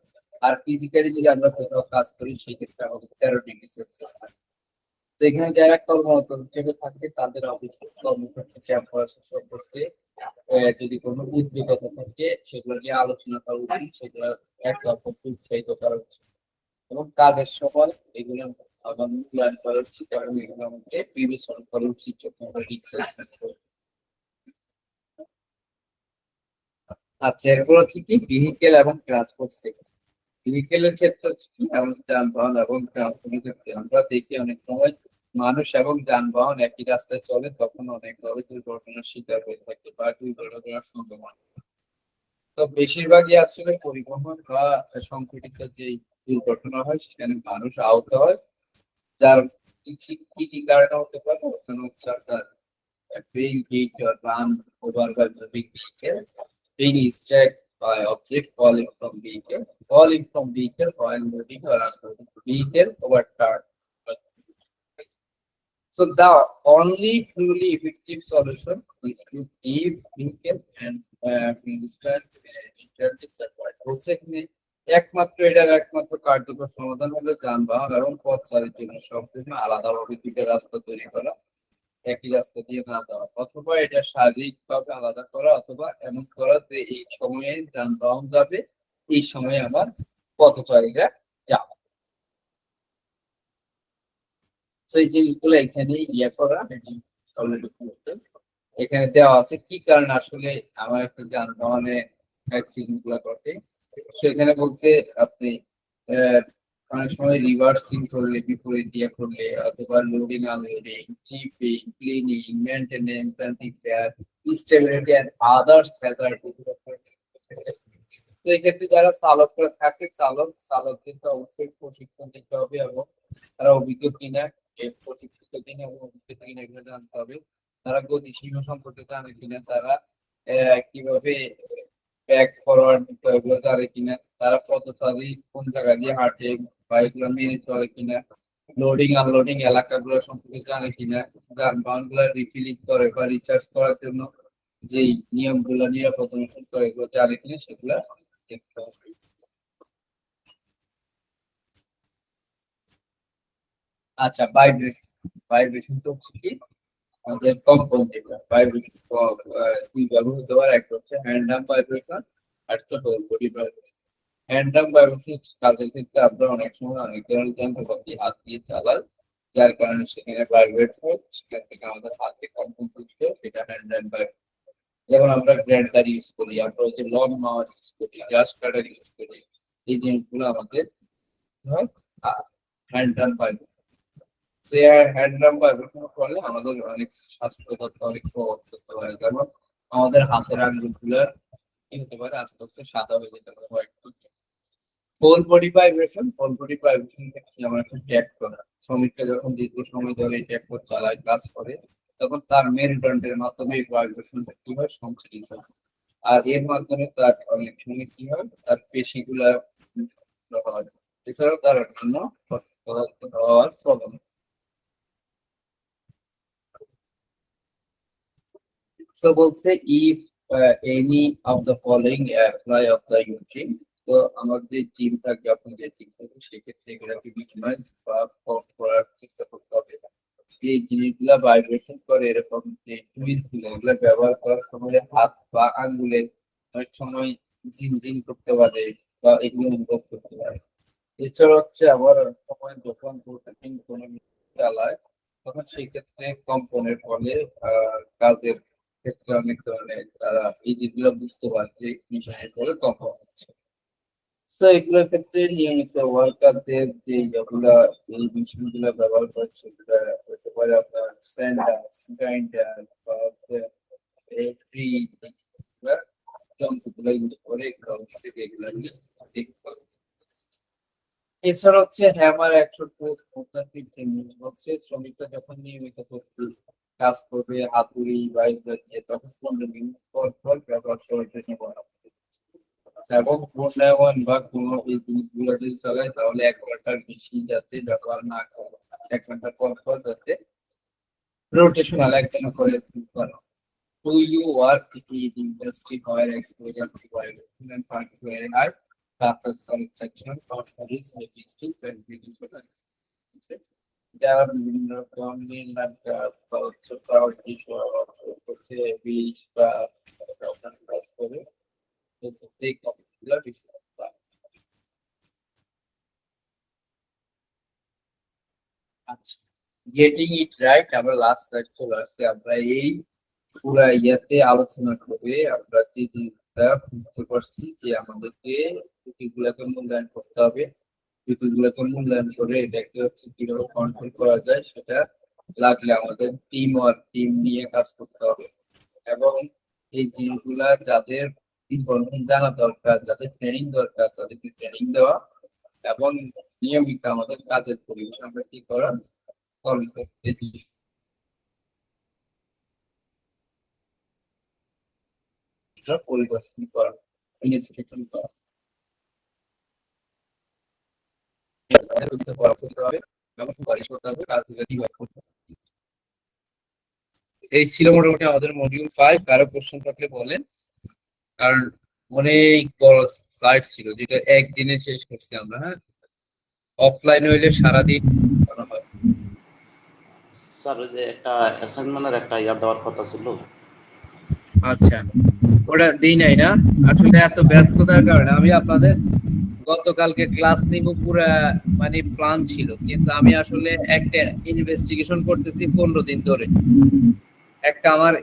আর ফিজিক্যালি যদি আমরা কোথাও কাজ করি সেই ক্ষেত্রে আমাদের 13 ডিগ্রি সেলসিয়াস থাকে। তো এখানে যারা কর্মরত হিসেবে থাকে তাদের অবশ্যই কর্মক্ষেত্রে টেম্পারেচার সম্পর্কে যদি কোনো উদ্বেগতা থাকে সেগুলো নিয়ে আলোচনা করা উচিত, সেগুলো একে অপরকে উৎসাহিত করা উচিত এবং কাজের সময় এগুলো আমার মূল্যায়ন করা উচিত এবং এগুলো আমাকে বিবেচনা করা উচিত যখন আমরা রিস্ক অ্যাসেসমেন্ট করি। আচ্ছা, এরপর হচ্ছে কি ভেহিকেল এবং ট্রান্সপোর্ট সেক্টর। ভেহিকেলের ক্ষেত্রে হচ্ছে কি আমাদের যানবাহন এবং ট্রান্সপোর্টের ক্ষেত্রে আমরা দেখি অনেক সময় মানুষ এবং যানবাহন একই রাস্তায় চলে, তখন অনেকভাবে দুর্ঘটনার শিকার হয়ে থাকে বা দুর্ঘটনার সম্ভাবনা। তো বেশিরভাগই আসলে পরিবহন বা সংঘটিত যে দুর্ঘটনা হয় সেখানে মানুষ আহত হয়। যার কি কি কারণে হতে পারে, ওখানে হচ্ছে আপনার being hit or run over by the big vehicle, being struck by object falling from vehicle while moving or unloading vehicle overturned. So the only truly effective solution is to give vehicle and instant internet support. বলছে এখানে একমাত্র কার্যকর সমাধান হলো যানবাহন এবং পথচারীর জন্য সম্পূর্ণ আলাদাভাবে দুটো রাস্তা তৈরি করা, একই রাস্তা দিয়ে না দেওয়া, অথবা এটা শারীরিকভাবে আলাদা করা, অথবা এমন করা যে এই সময়ে যানবাহন যাবে, এই সময়ে আমার পথচারীরা যাবে। তো এই জিনিসগুলো এখানে ইয়ে করা অলরেডি এখানে দেওয়া আছে কি কারণে আসলে আমার একটা যানবাহনে অ্যাক্সিডেন্ট গুলা ঘটে। সেখানে বলছে আপনি অনেক সময় রিভার্সিং করলে, বিপরীত দিয়ে করলে, অথবা loading unloading, tripping, cleaning, maintenance and repair, stability and others hazard. তো এক্ষেত্রে যারা চালকরা থাকে, চালক কিন্তু অবশ্যই প্রশিক্ষণ নিতে হবে এবং তারা অভিজ্ঞ কিনা, প্রশিক্ষিত কিনা এবং অভিজ্ঞ কিনা এগুলো জানতে হবে। তারা গতি সীমা সম্পর্কে জানে কিনা, তারা কিভাবে ব্যাক ফরওয়ার্ড দিতে হয় এগুলো জানে কিনা, তারা পথচারী কোন জায়গা দিয়ে হাঁটে বা এগুলো মেনে চলে কিনা, লোডিং আনলোডিং এলাকাগুলো সম্পর্কে জানে কিনা, যানবাহন গুলা রিফিলিং করে বা রিচার্জ করার জন্য যেই নিয়মগুলো নিরাপদ অনুসরণ করে এগুলো জানে কিনা সেগুলা দেখতে হবে। আচ্ছা, ভাইব্রেশন তো হচ্ছে কি আমাদের কম্পন, যেটা ভাইব্রেশন দুইভাবে হতে পারে, একটা হচ্ছে হ্যান্ড ডাম্প ভাইব্রেশন আর একটা whole body vibration. Hand dump vibration কাজের ক্ষেত্রে আমরা অনেক সময় অনেক ধরনের যন্ত্রপাতি হাত দিয়ে চালাই, যার কারণে সেখানে ভাইব্রেট হয়, সেখান থেকে আমাদের হাতে কম্পন সৃষ্টি হয়, সেটা হ্যান্ড ডাম্প ভাইব্রেশন। যেমন আমরা গ্রাইন্ডার ইউজ করি, আমরা ওই যে লং মাওয়ার ইউজ করি, গ্রাস কাটার ইউজ করি, এই জিনিসগুলো আমাদের হয় hand dump vibration. Hand dump vibration করলে আমাদের অনেক স্বাস্থ্যগত অনেক প্রভাব করতে পারে। যেমন আমাদের হাতের আঙ্গুলগুলো কি হতে পারে, আস্তে আস্তে সাদা হয়ে যেতে পারে হোয়াইট। হোল বডি ভাইব্রেশন থেকে যেমন একটা ট্যাপ করা, শ্রমিকটা যখন দীর্ঘ সময় ধরে ট্যাপ চালায় কাজ করে, তখন তার মেরুদণ্ডের মাধ্যমে এই ভাইব্রেশনটা কি হয়, সঞ্চালিত হয়। আর এর মাধ্যমে তার অনেক সময় কি হয়, তার পেশিগুলা সমস্যা হয়। এছাড়াও তার অন্যান্য অসুস্থ হওয়ার প্রবণতা। So বলছে if any of the following apply of the using, তো আমাদের টিম থাকবে, আপনি যে টিম থাকবে সেক্ষেত্রে এগুলাকে মিনিমাইজ বা কম করার চেষ্টা করতে হবে। যে জিনিসগুলা ভাইব্রেশন করে এরকম যে টুইস্ট গুলো, এগুলো ব্যবহার করার সময় হাত বা আঙ্গুলের অনেক সময় জিনজিন করতে পারে বা এগুলো অনুভব করতে পারে। এছাড়া হচ্ছে আবার সময় যখন প্রোটেক্টিং কোনো চালায় তখন সেই ক্ষেত্রে কম্পনের ফলে কাজের ক্ষেত্রে অনেক ধরনের তারা এই জিনিসগুলো বুঝতে পারে যে মিশনের ফলে কম্পন হচ্ছে। সো এগুলোর ক্ষেত্রে নিয়মিত ওয়ার্কারদের যে যেগুলা এই মেশিনগুলো ব্যবহার করে সেগুলো হতে পারে আপনার স্যান্ডার্স, গ্রাইন্ডার বা যন্ত্রগুলো ইউজ করে রেগুলারলি দেখতে হবে। এছাড়া হচ্ছে হ্যামার 150 হচ্ছে শ্রমিকরা যখন নিয়মিত কাজ করবে হাতুড়ি বা এগুলো দিয়ে, তখন 15 মিনিট পর পর ব্যবহার করে ট্রেনিং করা হবে। এবং ঘূর্ণায়মান বা কোনো এই জিনিসগুলো যদি চালায় তাহলে 1 ঘন্টার বেশি যাতে ব্যবহার না করে, 1 ঘন্টা পর পর যাতে রোটেশনাল একজন করে করা। Do you work in industry where exposure to vibration and particularly high process construction factories logistic and digital? যারা বিভিন্ন রকম হচ্ছে ক্রাউড ইস্যু হচ্ছে বিষ বা কাজ করে, এই কপিগুলো বেশি। আচ্ছা, গেটিং ইট রাইট, আমরা লাস্ট স্লাইড চলে আসছে। আমরা এই পুরা ইয়াতে আলোচনা করে আমরা যে জিনিসটা বুঝতে পারছি যে আমাদেরকে ত্রুটিগুলোকে মূল্যায়ন করতে হবে, ত্রুটিগুলোকে মূল্যায়ন করে এটাকে হচ্ছে কিভাবে কন্ট্রোল করা যায় সেটা লাগলে আমাদের টিম নিয়ে কাজ করতে হবে। এবং এই জিনিসগুলা যাদের ইনফরমেশন জানা দরকার, যাদের ট্রেনিং দরকার তাদেরকে ট্রেনিং দেওয়া এবং নিয়মিত আমাদের কাজের পরিবেশ আমরা কি করা পরিদর্শন করা, ইনস্পেকশন করা। এই ছিল মোটামুটি আমাদের মডিউল 5। কারো কোশ্চেন থাকলে বলেন, কারণ অনেক বড় স্লাইড ছিল যেটা একদিনে শেষ করছি আমরা। হ্যাঁ, অফলাইন হইলে সারাদিন করা হয়। স্যার ওই যে একটা অ্যাসাইনমেন্টের একটা ইয়া দেওয়ার কথা ছিল। আচ্ছা, ওটা দিই নাই না, আসলে এত ব্যস্ততার কারণে। আমি আপনাদের গতকালকে ক্লাস নিব পুরা মানে প্ল্যান ছিল, কিন্তু আমি আসলে একটা ইনভেস্টিগেশন করতেছি 15 দিন ধরে, একটা আমার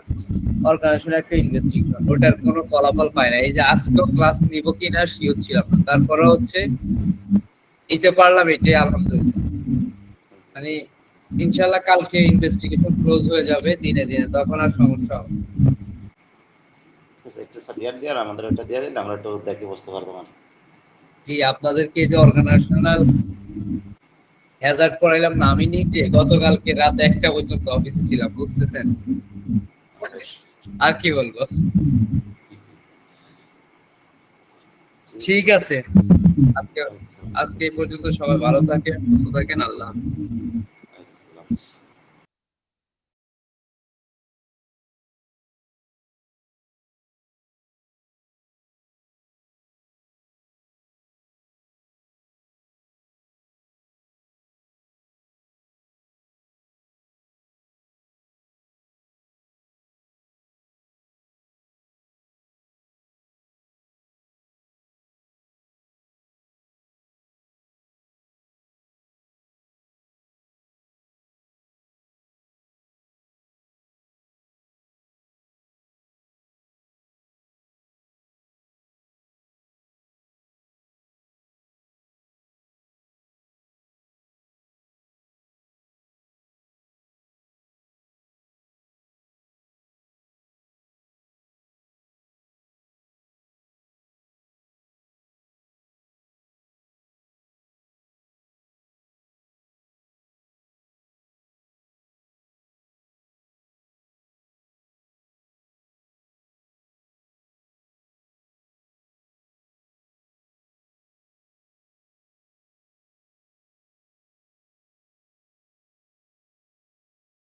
অর্গানাইজেশন একটা ইনভেস্টিগেশন, ওটার কোনো ফলাফল পাই না। এই যে আজকেও ক্লাস নিব কিনা শিওর ছিলাম না, তারপরে হচ্ছে নিতে পারলাম, এটাই আলহামদুলিল্লাহ। মানে ইনশাআল্লাহ কালকে ইনভেস্টিগেশন ক্লোজ হয়ে যাবে দিনে দিনে, তখন আর সমস্যা হবে। একটু স্যার দিয়ে আমাদের এটা দিয়ে দিলে আমরা একটু দেখে বুঝতে পারতাম। জি, আপনাদেরকে যে অর্গানাইজেশনাল হ্যাজার্ড করাইলাম না, আমি নিজে গতকালকে রাত 1টা পর্যন্ত অফিসে ছিলাম, বুঝতেছেন? আর কি বলবো। ঠিক আছে, আজকে এই পর্যন্ত। সবাই ভালো থাকেন, সুস্থ থাকেন। আল্লাহ।